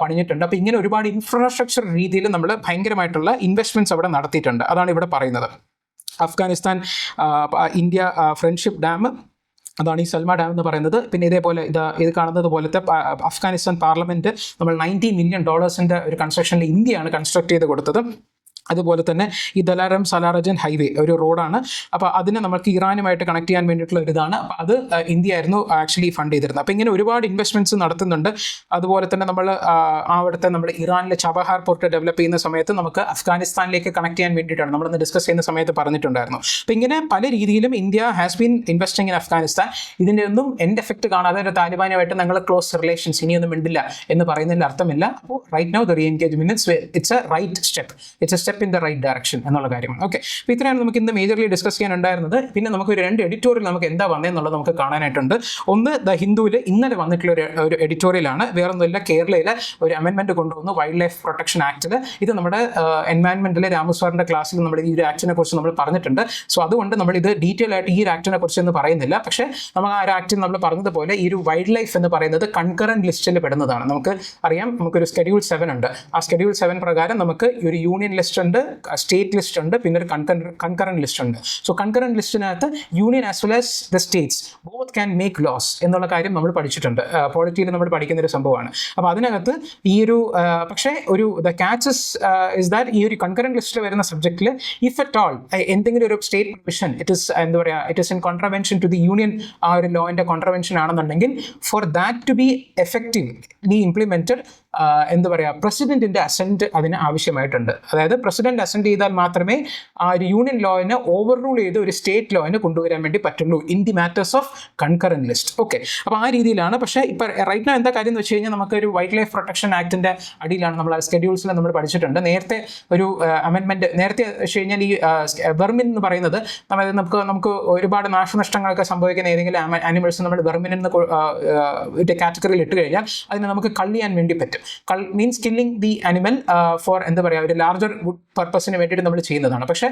പണിഞ്ഞിട്ടുണ്ട്. അപ്പോൾ ഇങ്ങനെ ഒരുപാട് ഇൻഫ്രാസ്ട്രക്ചർ രീതിയിൽ നമ്മൾ ഭയങ്കരമായിട്ടുള്ള ഇൻവെസ്റ്റ്മെൻറ്റ്സ് അവിടെ നടത്തിയിട്ടുണ്ട്. അതാണ് ഇവിടെ പറയുന്നത്. അഫ്ഗാനിസ്ഥാൻ ഇന്ത്യ ഫ്രണ്ട്ഷിപ്പ് ഡാം, അതാണ് ഈ സൽമ ഡാം എന്ന് പറയുന്നത്. പിന്നെ ഇതേപോലെ ഇത് കാണുന്നത് പോലത്തെ അഫ്ഗാനിസ്ഥാൻ പാർലമെൻറ്റ് നമ്മൾ $90 million ഒരു കൺസ്ട്രക്ഷനിൽ ഇന്ത്യയാണ് കൺസ്ട്രക്ട് ചെയ്ത് കൊടുത്തത്. അതുപോലെ തന്നെ ഈ ദലാരം സലാറജൻ ഹൈവേ ഒരു റോഡാണ്. അപ്പോൾ അതിനെ നമുക്ക് ഇറാനുമായിട്ട് കണക്ട് ചെയ്യാൻ വേണ്ടിയിട്ടുള്ള ഒരു ഇതാണ്. അപ്പോൾ അത് ഇന്ത്യ ആയിരുന്നു ആക്ച്വലി ഫണ്ട് ചെയ്തിരുന്നത്. അപ്പോൾ ഇങ്ങനെ ഒരുപാട് ഇൻവെസ്റ്റ്മെൻറ്റ്സ് നടത്തുന്നുണ്ട്. അതുപോലെ തന്നെ അവിടുത്തെ നമ്മൾ ഇറാനിലെ ചബഹാർ പോർട്ട് ഡെവലപ്പ് ചെയ്യുന്ന സമയത്ത് നമുക്ക് അഫ്ഗാനിസ്ഥാനിലേക്ക് കണക്ട് ചെയ്യാൻ വേണ്ടിയിട്ടാണ് നമ്മളിന്ന് ഡിസ്കസ് ചെയ്യുന്ന സമയത്ത് പറഞ്ഞിട്ടുണ്ടായിരുന്നു. അപ്പോൾ ഇങ്ങനെ പല രീതിയിലും India has been investing in Afghanistan. ഇതിൻ്റെ ഒന്നും എൻഡ് എഫക്റ്റ് കാണാതെ ഒരു താലിബാനുമായിട്ട് ഞങ്ങൾ ക്ലോസ് റിലേഷൻസ് ഇനിയൊന്നും മിണ്ടില്ല എന്ന് പറയുന്നതിൽ അർത്ഥമില്ല. അപ്പോൾ right now the reengagement it's a right step, it's a step in the right direction എന്നുള്ള കാര്യമാണ്. ഓക്കെ, അപ്പോൾ ഇത്രയാണ് നമുക്ക് ഇന്ന് മേജർലി ഡിസ്കസ് ചെയ്യാനുണ്ടായിരുന്നത്. പിന്നെ നമുക്ക് ഒരു 2 എഡിറ്റോറിയൽ നമുക്ക് എന്താ വന്നതെന്നുള്ളത് നമുക്ക് കാണാനായിട്ടുണ്ട്. ഒന്ന് ദ ഹിന്ദുവിൽ ഇന്നലെ വന്നിട്ടുള്ള ഒരു എഡിറ്റോറിയലാണ്. വേറൊന്നുമില്ല, കേരളയിലെ ഒരു അമെൻമെൻറ്റ് കൊണ്ടുവന്നു വൈൽഡ് ലൈഫ് പ്രൊട്ടക്ഷൻ ആക്ടിൽ. ഇത് നമ്മുടെ എൻവയൺമെൻറ്റിലെ രാമസ്വാറിൻ്റെ ക്ലാസ്സിൽ നമ്മൾ ഈ ഒരു ആക്ടിനെ കുറിച്ച് നമ്മൾ പറഞ്ഞിട്ടുണ്ട്. സോ അതുകൊണ്ട് നമ്മളിത് ഡീറ്റെയിൽ ആയിട്ട് ഈ ഒരു ആക്ടിനെ കുറിച്ച് ഒന്നും പറയുന്നില്ല. പക്ഷേ നമ്മൾ ആ ഒരു ആക്ടിൽ നമ്മൾ പറഞ്ഞതുപോലെ ഈ ഒരു വൈൽഡ് ലൈഫ് എന്ന് പറയുന്നത് കൺകറന്റ് ലിസ്റ്റിൽ പെടുന്നതാണ്. നമുക്ക് അറിയാം, നമുക്കൊരു സ്കെഡ്യൂൾ 7 ഉണ്ട്. ആ സ്കെഡ്യൂൾ 7 പ്രകാരം നമുക്ക് ഒരു യൂണിയൻ ലിസ്റ്റ് ഉണ്ട്, സ്റ്റേറ്റ് ലിസ്റ്റ് ഉണ്ട്, പിന്നെ ഒരു കൺകറന്റ് ലിസ്റ്റ് ഉണ്ട്. സോ കൺകറന്റ് ലിസ്റ്റിനകത്ത് union as well as the states both can make laws എന്നുള്ള കാര്യം നമ്മൾ പഠിച്ചിട്ടുണ്ട്. പോളിറ്റിയിൽ നമ്മൾ പഠിക്കുന്ന ഒരു സംഭവമാണ്. അപ്പോൾ അതിനകത്ത് ഈ ഒരു പക്ഷേ ദ ക്യാച്ചസ് ഇസ് ദാറ്റ് ഈ ഒരു കൺകറന്റ് ലിസ്റ്റിൽ വരുന്ന സബ്ജക്റ്റിൽ ഇഫ് അറ്റ് ഓൾ എന്തെങ്കിലും ഒരു state provision it is in contravention to the union, ആ ഒരു ലോയിൻ്റെ കോൺട്രവെൻഷൻ ആണെന്നുണ്ടെങ്കിൽ for that to be effectively implemented പ്രസിഡന്റിന്റെ അസെന്റ് അതിന് ആവശ്യമായിട്ടുണ്ട്. അതായത് പ്രസിഡന്റ് അസെന്റ് ചെയ്താൽ മാത്രമേ ആ ഒരു യൂണിയൻ ലോയിനെ ഓവർ റൂൾ ചെയ്ത് ഒരു സ്റ്റേറ്റ് ലോയിനെ കൊണ്ടുവരാൻ വേണ്ടി പറ്റുള്ളൂ in the matters of concurrent list. Okay, അപ്പോൾ ആ രീതിയിലാണ്. പക്ഷേ ഇപ്പോൾ റൈറ്റ് നൗ എന്താ കാര്യം എന്ന് വെച്ച് കഴിഞ്ഞാൽ നമുക്കൊരു വൈൽഡ് ലൈഫ് പ്രൊട്ടക്ഷൻ ആക്ടിൻ്റെ അടിയിലാണ് നമ്മൾ സ്കെഡ്യൂൾസിൽ നമ്മൾ പഠിച്ചിട്ടുണ്ട്. നേരത്തെ ഒരു അമെൻമെൻറ്റ് നേരത്തെ വെച്ച് കഴിഞ്ഞാൽ ഈ വെർമിൻ എന്ന് പറയുന്നത് നമുക്ക് ഒരുപാട് നാശനഷ്ടങ്ങളൊക്കെ സംഭവിക്കുന്ന ഏതെങ്കിലും ആനിമൽസ് നമ്മൾ വെർമിൻ എന്ന കാറ്റഗറിയിൽ ഇട്ട് കഴിഞ്ഞാൽ അതിനെ നമുക്ക് കള്ളിയാൻ വേണ്ടി പറ്റും. Means killing the animal for ഒരു ലാർജർ ഗുഡ് പർപ്പസിന് വേണ്ടിയിട്ട് നമ്മൾ ചെയ്യുന്നതാണ്. പക്ഷേ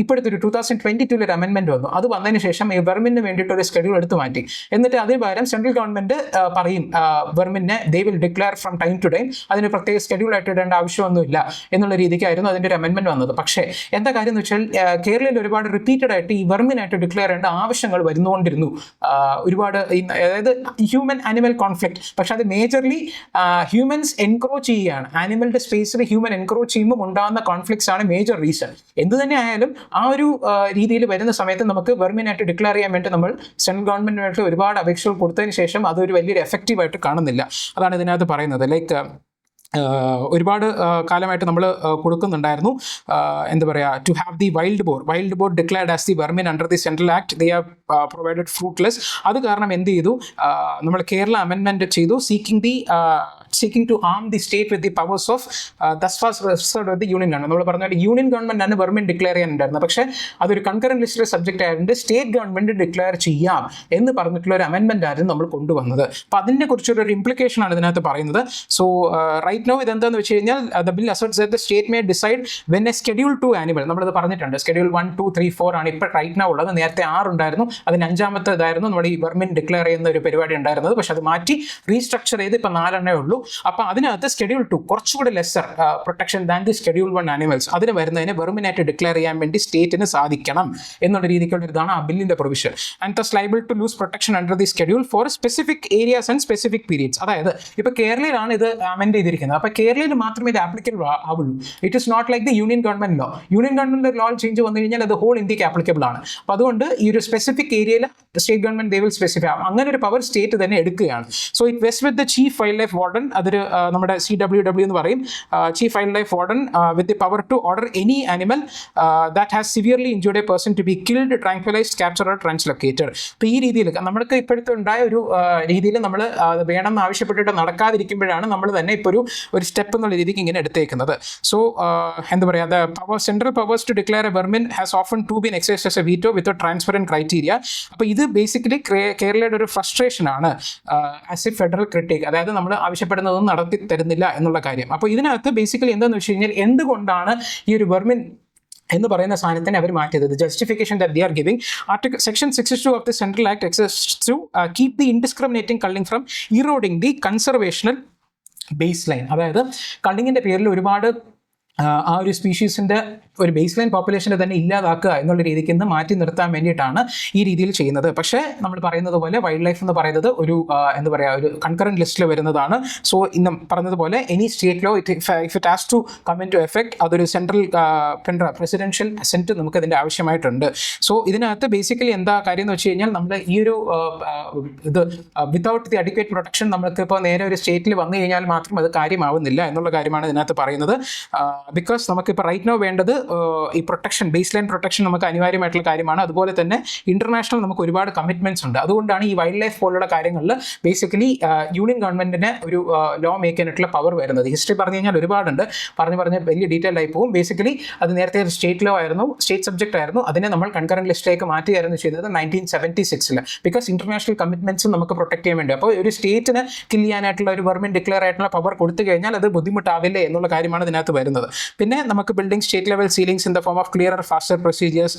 ഇപ്പോഴത്തെ ഒരു 2022 ഒരു അമെൻമെൻറ്റ് വന്നു. അത് വന്നതിന് ശേഷം ഈ വെർമിന് വേണ്ടിയിട്ട് ഒരു സ്കെഡ്യൂൾ എടുത്തു മാറ്റി. എന്നിട്ട് അതിന് പകരം സെൻട്രൽ ഗവൺമെൻറ് പറയും വെർമിനെ they will declare from time to time, അതിന് പ്രത്യേക സ്കെഡ്യൂൾ ആയിട്ട് ഇടേണ്ട ആവശ്യമൊന്നുമില്ല എന്നുള്ള രീതിക്കായിരുന്നു അതിൻ്റെ ഒരു അമെൻമെൻറ്റ് വന്നത്. പക്ഷേ എന്താ കാര്യം എന്ന് വെച്ചാൽ കേരളയിൽ ഒരുപാട് റിപ്പീറ്റഡ് ആയിട്ട് ഈ വെർമിനായിട്ട് ഡിക്ലെയർ ചെയ്യേണ്ട ആവശ്യങ്ങൾ വരുന്നുകൊണ്ടിരുന്നു. ഒരുപാട് അതായത് ഹ്യൂമൻ ആനിമൽ കോൺഫ്ലിക്റ്റ്. പക്ഷെ അത് മേജർലി ഹ്യൂമൻസ് എൻക്രോച്ച് ചെയ്യുകയാണ്. ആനിമലിൻ്റെ സ്പേസിൽ ഹ്യൂമൻ എൻക്രോച്ച് ചെയ്യുമ്പോൾ ഉണ്ടാകുന്ന കോൺഫ്ലിക്ട്സ് ആണ് മേജർ റീസൺ. എന്ത് തന്നെ ആയാലും ആ ഒരു രീതിയിൽ വരുന്ന സമയത്ത് നമുക്ക് വെർമിനായിട്ട് ഡിക്ലെയർ ചെയ്യാൻ വേണ്ടി നമ്മൾ സെൻട്രൽ ഗവൺമെൻറ്റിനായിട്ട് ഒരുപാട് അപേക്ഷകൾ കൊടുത്തതിന് ശേഷം അതൊരു വലിയൊരു എഫക്റ്റീവായിട്ട് കാണുന്നില്ല. അതാണ് ഇതിനകത്ത് പറയുന്നത്. ലൈക്ക് ഒരുപാട് കാലമായിട്ട് നമ്മൾ കൊടുക്കുന്നുണ്ടായിരുന്നു. എന്താ പറയുക, to have the wild boar declared as the vermin under the central act they have provided fruitless. അത് കാരണം എന്ത് ചെയ്തു, നമ്മൾ കേരള അമെൻമെൻറ്റ് ചെയ്തു, seeking to arm the state with the powers of thus far reserved with the union government. നമ്മൾ പറഞ്ഞാൽ union government ആണ് vermin declare ചെയ്യാനുണ്ടായിരുന്നത്. പക്ഷേ അതൊരു കൺകറന്റ് ലിസ്റ്റിലെ സബ്ജക്റ്റ് ആയതുകൊണ്ട് സ്റ്റേറ്റ് ഗവൺമെന്റ് ഡിക്ലെയർ ചെയ്യാം എന്ന് പറഞ്ഞിട്ടുള്ള ഒരു അമെൻമെന്റ് ആയിരുന്നു നമ്മൾ കൊണ്ടുവന്നത്. അപ്പോൾ അതിനെ കുറിച്ചൊരു ഇംപ്ലിക്കേഷൻ ആണ് ഇതിനകത്ത് പറയുന്നത്. സോ റൈറ്റ് നോ ഇതെന്താണെന്ന് വെച്ച് കഴിഞ്ഞാൽ the bill asserts that the state may decide when a schedule 2 animal, നമ്മളത് പറഞ്ഞിട്ടുണ്ട്, ഷെഡ്യൂൾ 1, 2, 3, 4 ആണ് ഇപ്പോൾ റൈറ്റ് നോ ഉള്ളത്. നേരത്തെ 6 ഉണ്ടായിരുന്നു, അതിന് 5ാമത്തെ ഇതായിരുന്നു നമ്മുടെ ഈ വെർമിൻ ഡിക്ലെയർ ചെയ്യുന്ന ഒരു പരിപാടി ഉണ്ടായിരുന്നത്. പക്ഷെ അത് മാറ്റി റീസ്ട്രക്ചർ ചെയ്ത് ഇപ്പോൾ 4 ഉള്ളൂ. അപ്പോൾ അതിനകത്ത് ഷെഡ്യൂൾ 2 കുറച്ചുകൂടി lesser protection than the schedule 1 animals, അതിന് വരുന്നതിന് വെർമിനായിട്ട് ഡിക്ലെയർ ചെയ്യാൻ വേണ്ടി സ്റ്റേറ്റിന് സാധിക്കണം എന്നുള്ള രീതിക്കുള്ള ഇതാണ് ആ ബില്ലിന്റെ provision. And thus liable to lose protection under the schedule for specific areas and specific periods. അതായത് ഇപ്പോൾ കേരളയിലാണ് ഇത് അമെൻഡ് ചെയ്തിരിക്കുന്നത്, അപ്പോൾ കേരളയിൽ മാത്രമേ ഇത് ആപ്ലിക്കബിൾ ആവുള്ളൂ. It is not like the union government law. Union government law change വന്നു കഴിഞ്ഞാൽ അത് ഹോൾ ഇന്ത്യക്ക് ആപ്ലിക്കബിൾ ആണ്. അപ്പോൾ അതുകൊണ്ട് ഈ ഒരു സ്പെസിഫിക് ഏരിയയിൽ state government they will specify ആവും. അങ്ങനെ ഒരു പവർ സ്റ്റേറ്റ് തന്നെ എടുക്കുകയാണ്. So it vest with the chief wildlife warden, അതൊരു നമ്മുടെ CWW എന്ന് പറയും, chief wildlife warden, with the power to order any animal that has severely injured a person to be killed, tranquillised, captured, translocated. അപ്പോൾ ഈ രീതിയിൽ നമ്മൾക്ക് ഇപ്പോഴത്തെ ഉണ്ടായ ഒരു രീതിയിൽ നമ്മൾ വേണമെന്ന് ആവശ്യപ്പെട്ടിട്ട് നടക്കാതിരിക്കുമ്പോഴാണ് നമ്മൾ തന്നെ ഇപ്പോൾ ഒരു സ്റ്റെപ്പ് എന്നുള്ള രീതിക്ക് ഇങ്ങനെ എടുത്തേക്കുന്നത്. സോ എന്താ പറയുക, central powers to declare a vermin has often to been exercised as a veto with transparent criteria. അപ്പോൾ ഇത് ബേസിക്കലി കേരളയുടെ ഒരു ഫ്രസ്ട്രേഷൻ ആണ് ആസ് എ ഫെഡറൽ ക്രിട്ടിക്, അതായത് നമ്മൾ ആവശ്യപ്പെടുന്നതൊന്നും നടത്തി തരുന്നില്ല എന്നുള്ള കാര്യം. അപ്പോൾ ഇതിനകത്ത് ബേസിക്കലി എന്താണെന്ന് വെച്ച് കഴിഞ്ഞാൽ എന്തുകൊണ്ടാണ് ഈ ഒരു വെർമിൻ എന്ന് പറയുന്ന സാധനത്തിന് അവർ മാറ്റിയത്, justification that they are giving. Section 62 of the central act exists to keep the indiscriminating culling from eroding the conservational baseline. അതായത് കള്ളിങ്ങിൻ്റെ പേരിൽ ഒരുപാട് ആ ഒരു സ്പീഷീസിൻ്റെ ഒരു ബേസ് ലൈൻ പോപ്പുലേഷനെ തന്നെ ഇല്ലാതാക്കുക എന്നുള്ള രീതിക്ക് നിന്ന് മാറ്റി നിർത്താൻ വേണ്ടിയിട്ടാണ് ഈ രീതിയിൽ ചെയ്യുന്നത്. പക്ഷേ നമ്മൾ പറയുന്നത് പോലെ വൈൽഡ് ലൈഫ് എന്ന് പറയുന്നത് ഒരു എന്താ പറയുക, ഒരു കൺകറന്റ് ലിസ്റ്റിൽ വരുന്നതാണ്. സോ ഇന്ന് പറഞ്ഞതുപോലെ any state law if it has to come into effect, അതൊരു സെൻട്രൽ പ്രസിഡൻഷ്യൽ അസെൻറ്റ് നമുക്ക് ഇതിൻ്റെ ആവശ്യമായിട്ടുണ്ട്. സോ ഇതിനകത്ത് ബേസിക്കലി എന്താ കാര്യം എന്ന് വെച്ച് കഴിഞ്ഞാൽ നമ്മൾ ഈ ഒരു ഇത് വിത്തൗട്ട് ദി അഡിക്വേറ്റ് പ്രൊട്ടക്ഷൻ നമുക്ക് ഇപ്പോൾ നേരെ ഒരു സ്റ്റേറ്റിൽ വന്നു കഴിഞ്ഞാൽ മാത്രം അത് കാര്യമാവുന്നില്ല എന്നുള്ള കാര്യമാണ് ഇതിനകത്ത് പറയുന്നത്. ബിക്കോസ് നമുക്കിപ്പോൾ റൈറ്റ് നോ വേണ്ടത് ഈ പ്രൊട്ടക്ഷൻ, ബേസ് ലൈൻ പ്രൊട്ടക്ഷൻ നമുക്ക് അനിവാര്യമായിട്ടുള്ള കാര്യമാണ്. അതുപോലെ തന്നെ ഇൻ്റർനാഷണൽ നമുക്ക് ഒരുപാട് കമ്മിറ്റ്മെൻറ്റ്സ് ഉണ്ട്. അതുകൊണ്ടാണ് ഈ വൈൽഡ് ലൈഫ് പോലുള്ള കാര്യങ്ങളിൽ ബേസിക്കലി യൂണിയൻ ഗവൺമെൻറ്റിന് ഒരു ലോ മേക്ക് ചെയ്യാനായിട്ടുള്ള പവർ വരുന്നത്. ഹിസ്റ്ററി പറഞ്ഞു കഴിഞ്ഞാൽ ഒരുപാടുണ്ട്, പറഞ്ഞ് വലിയ ഡീറ്റെയിൽ ആയി പോകും. ബേസിക്കലി അത് നേരത്തെ ഒരു സ്റ്റേറ്റ് ലോ ആയിരുന്നു, സ്റ്റേറ്റ് സബ്ജക്റ്റ് ആയിരുന്നു. അതിനെ നമ്മൾ കൺകറന്റ് ലിസ്റ്റിലേക്ക് മാറ്റുകയായിരുന്നു ചെയ്തത് 1976. ബിക്കോസ് ഇൻ്റർനാഷണൽ കമ്മിറ്റ്മെൻറ്റ്സും നമുക്ക് പ്രൊട്ടക്ട് ചെയ്യാൻ വേണ്ടി. അപ്പോൾ ഒരു സ്റ്റേറ്റിന് കിൽ ചെയ്യാനായിട്ടുള്ള ഒരു വെർമിൻ ഡിക്ലെയർ ആയിട്ടുള്ള പവർ കൊടുത്തു കഴിഞ്ഞാൽ അത് ബുദ്ധിമുട്ടാവില്ലേ എന്നുള്ള കാര്യമാണ് ഇതിനകത്ത് വരുന്നത്. പിന്നെ നമുക്ക് building state level ceilings in the form of clear faster procedures,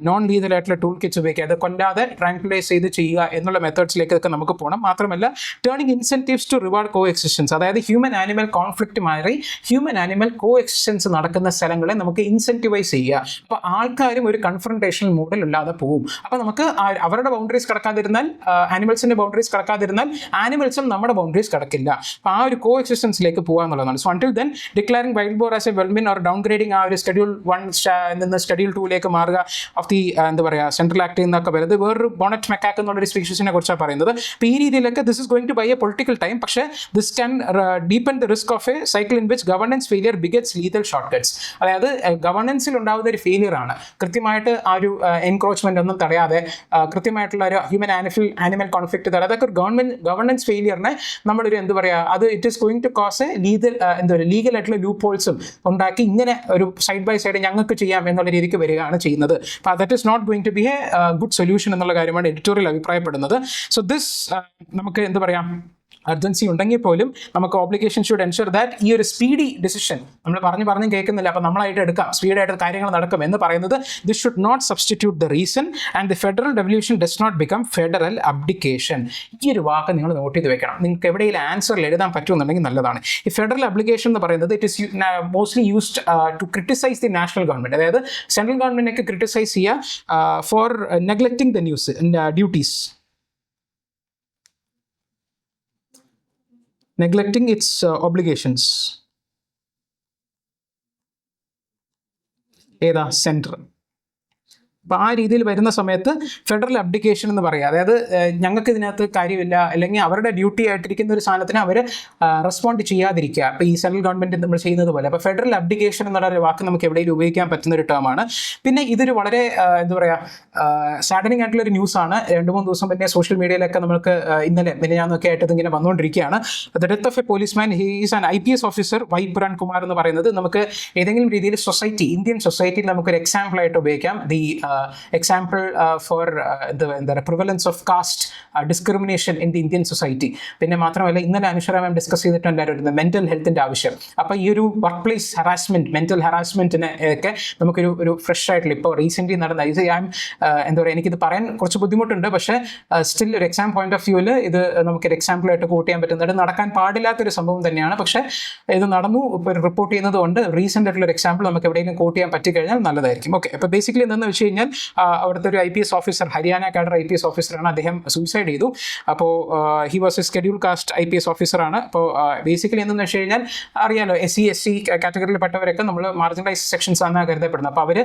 non lethal ആയിട്ടുള്ള ടൂൾ കിറ്റ്സ് ഉപയോഗിക്കുക, അത് കൊല്ലാതെ ട്രാങ്ക്വിലൈസ് ചെയ്ത് ചെയ്യുക എന്നുള്ള മെത്തേഡ്സിലേക്കൊക്കെ നമുക്ക് പോകണം. മാത്രമല്ല turning incentives to reward coexistence, അതായത് ഹ്യൂമൻ ആനിമൽ കോൺഫ്ലിക്റ്റ് മാറി ഹ്യൂമൻ ആനിമൽ കോ എക്സിസ്റ്റൻസ് നടക്കുന്ന സ്ഥലങ്ങളെ നമുക്ക് ഇൻസെൻറ്റിവൈസ് ചെയ്യുക. അപ്പോൾ ആൾക്കാരും ഒരു കൺഫ്രണ്ടേഷണൽ മോഡൽ ഇല്ലാതെ പോകും. അപ്പോൾ നമുക്ക് അവരുടെ ബൗണ്ടറീസ് കടക്കാതിരുന്നാൽ, ആനിമൽസിൻ്റെ ബൗണ്ടറീസ് കടക്കാതിരുന്നാൽ ആനിമൽസും നമ്മുടെ ബൗണ്ടറീസ് കടക്കില്ല. അപ്പോൾ ആ ഒരു കോ എക്സിസ്റ്റൻസിലേക്ക് പോകുക എന്നുള്ളതാണ്. So until then declaring wild boar as a vermin or downgrading ആ ഒരു ഷെഡ്യൂൾ 1 നിന്ന് ഷെഡ്യൂൾ 2ലേക്ക് മാറുക ഓഫ് ദി എന്താ പറയുക സെൻട്രൽ ആക്ട് എന്നൊക്കെ വരുന്നത്. വേറൊരു ബോണറ്റ് മെക്കാക്ക് എന്നുള്ളൊരു സ്പീഷീസിനെ കുറിച്ചാണ് പറയുന്നത്. അപ്പോൾ ഈ രീതിയിലൊക്കെ this is going to buy a political time. പക്ഷേ this can deepen the risk of a cycle in which governance failure begets lethal shortcuts. അതായത് ഗവർണൻസിൽ ഉണ്ടാകുന്ന ഒരു ഫെയിലിയർ ആണ്, കൃത്യമായിട്ട് ആ ഒരു എൻക്രോച്ച്മെന്റ് ഒന്നും തടയാതെ കൃത്യമായിട്ടുള്ള ഒരു ഹ്യൂമൻ ആനിമൽ കോൺഫ്ലിക്റ്റ് തടയാതെ അതൊക്കെ ഗവർണൻസ് ഫെയിലിയറിനെ നമ്മളൊരു എന്താ പറയുക, അത് it is going to cause a legal ആയിട്ടുള്ള ലൂപ്പ് ഹോൾസും ഉണ്ടാക്കി ഇങ്ങനെ ഒരു സൈഡ് ബൈ സൈഡ് ഞങ്ങൾക്ക് ചെയ്യാം എന്നുള്ള രീതിക്ക് വരികയാണ് ചെയ്യുന്നത്. അപ്പോൾ that is not going to be a good solution എന്നുള്ള കാര്യമാണ് എഡിറ്റോറിയൽ അഭിപ്രായപ്പെടുന്നത്. സോ ദിസ് നമുക്ക് എന്താ പറയാം, അർജൻസി ഉണ്ടെങ്കിൽ പോലും നമുക്ക് ഓബ്ലിഗേഷൻ ഷുഡ് എൻഷുർ ദാറ്റ് ഈ ഒരു സ്പീഡി ഡിസിഷൻ നമ്മൾ പറഞ്ഞ് കേൾക്കുന്നില്ല, അപ്പോൾ നമ്മളായിട്ട് എടുക്കാം, സ്പീഡായിട്ട് കാര്യങ്ങൾ നടക്കും എന്ന് പറയുന്നത് this should not substitute the reason and the federal revolution does not become federal abdication. ഈ ഒരു വാക്ക് നിങ്ങൾ നോട്ട് ചെയ്ത് വെക്കണം. നിങ്ങൾക്ക് എവിടെയെങ്കിലും ആൻസറിൽ എഴുതാൻ പറ്റുമെന്നുണ്ടെങ്കിൽ നല്ലതാണ്. ഈ ഫെഡറൽ അബ്ലിക്കേഷൻ എന്ന് പറയുന്നത് it is mostly used to criticize the national government, അതായത് സെൻട്രൽ ഗവൺമെൻറ്റിനൊക്കെ ക്രിട്ടിസൈസ് ചെയ്യുക for neglecting the duties, neglecting its obligations. ഏതാ സെൻട്രൽ. അപ്പോൾ ആ രീതിയിൽ വരുന്ന സമയത്ത് ഫെഡറൽ അബ്ഡിക്കേഷൻ എന്ന് പറയുക, അതായത് ഞങ്ങൾക്ക് ഇതിനകത്ത് കാര്യമില്ല, അല്ലെങ്കിൽ അവരുടെ ഡ്യൂട്ടി ആയിട്ടിരിക്കുന്ന ഒരു സാധനത്തിന് അവർ റെസ്പോണ്ട് ചെയ്യാതിരിക്കുക. അപ്പോൾ ഈ സെൻട്രൽ ഗവൺമെൻറ് നമ്മൾ ചെയ്യുന്നത് പോലെ. അപ്പോൾ ഫെഡറൽ അബ്ഡിക്കേഷൻ എന്നുള്ള ഒരു വാക്ക് നമുക്ക് എവിടെയും ഉപയോഗിക്കാൻ പറ്റുന്ന ഒരു ടേമാണ്. പിന്നെ ഇതൊരു വളരെ എന്താ പറയുക, സാഡനിങ് ആയിട്ടുള്ളൊരു ന്യൂസാണ്. 2-3 ദിവസം പിന്നെ സോഷ്യൽ മീഡിയയിലൊക്കെ നമുക്ക് ഇന്നലെ മിനിഞ്ഞാന്നൊക്കെ ആയിട്ട് ഇതിങ്ങനെ വന്നുകൊണ്ടിരിക്കുകയാണ്. The death of a policeman, he is an IPS officer Y Puran Kumar എന്ന് പറയുന്നത് നമുക്ക് ഏതെങ്കിലും രീതിയിൽ ഇന്ത്യൻ സൊസൈറ്റിയിൽ നമുക്കൊരു എക്സാമ്പിൾ ആയിട്ട് ഉപയോഗിക്കാം. ദി എക്സാമ്പിൾ ഫോർ എന്താ പറയുക, prevalence of caste discrimination in the Indian society. പിന്നെ മാത്രമല്ല ഇന്നലെ അനുശ്വര മാം ഡിസ്കസ് ചെയ്തിട്ടുണ്ടായിരുന്നു മെന്റൽ ഹെൽത്തിൻ്റെ ആവശ്യം. അപ്പോൾ ഈ ഒരു വർക്ക് പ്ലേസ് ഹറാസ്മെന്റ്, മെന്റൽ ഹറാസ്മെന്റിനെ ഒക്കെ നമുക്കൊരു ഫ്രഷ് ആയിട്ടുള്ള ഇപ്പോൾ റീസെൻ്റ്ലി നടന്ന ഇത് എന്താ പറയുക, എനിക്കിത് പറയാൻ കുറച്ച് ബുദ്ധിമുട്ടുണ്ട്, പക്ഷേ സ്റ്റിൽ ഒരു എക്സാം പോയിന്റ് ഓഫ് വ്യൂവിൽ ഇത് നമുക്കൊരു എക്സാമ്പിളായിട്ട് കോട്ട് ചെയ്യാൻ പറ്റുന്നത്. നടക്കാൻ പാടില്ലാത്തൊരു സംഭവം തന്നെയാണ്, പക്ഷേ ഇത് നടന്നു, ഇപ്പോൾ റിപ്പോർട്ട് ചെയ്യുന്നത് കൊണ്ട് റീസെൻ്റ് ആയിട്ടുള്ള ഒരു എക്സാമ്പിൾ നമുക്ക് എവിടെയെങ്കിലും കോട്ട് ചെയ്യാൻ പറ്റിക്കഴിഞ്ഞാൽ നല്ലതായിരിക്കും. ഓക്കെ, അപ്പോൾ ബേസിക്കലി എന്താണെന്ന് വെച്ച് കഴിഞ്ഞാൽ അവിടുത്തെ ഒരു IPS officer, Haryana cadre IPS ഓഫീസറാണ്. അദ്ദേഹം സൂയിസൈഡ് ചെയ്തു. അപ്പോൾ he was A schedule caste IPS ഓഫീസറാണ്. അപ്പോൾ ബേസിക്കലി എന്തെന്ന് വെച്ച് കഴിഞ്ഞാൽ അറിയാലോ, SC SC കാറ്റഗറിയിൽ പെട്ടവരൊക്കെ നമ്മൾ മാർജിനലൈസ് സെക്ഷൻസ് ആണ് കരുതപ്പെടുന്നത്. അപ്പോൾ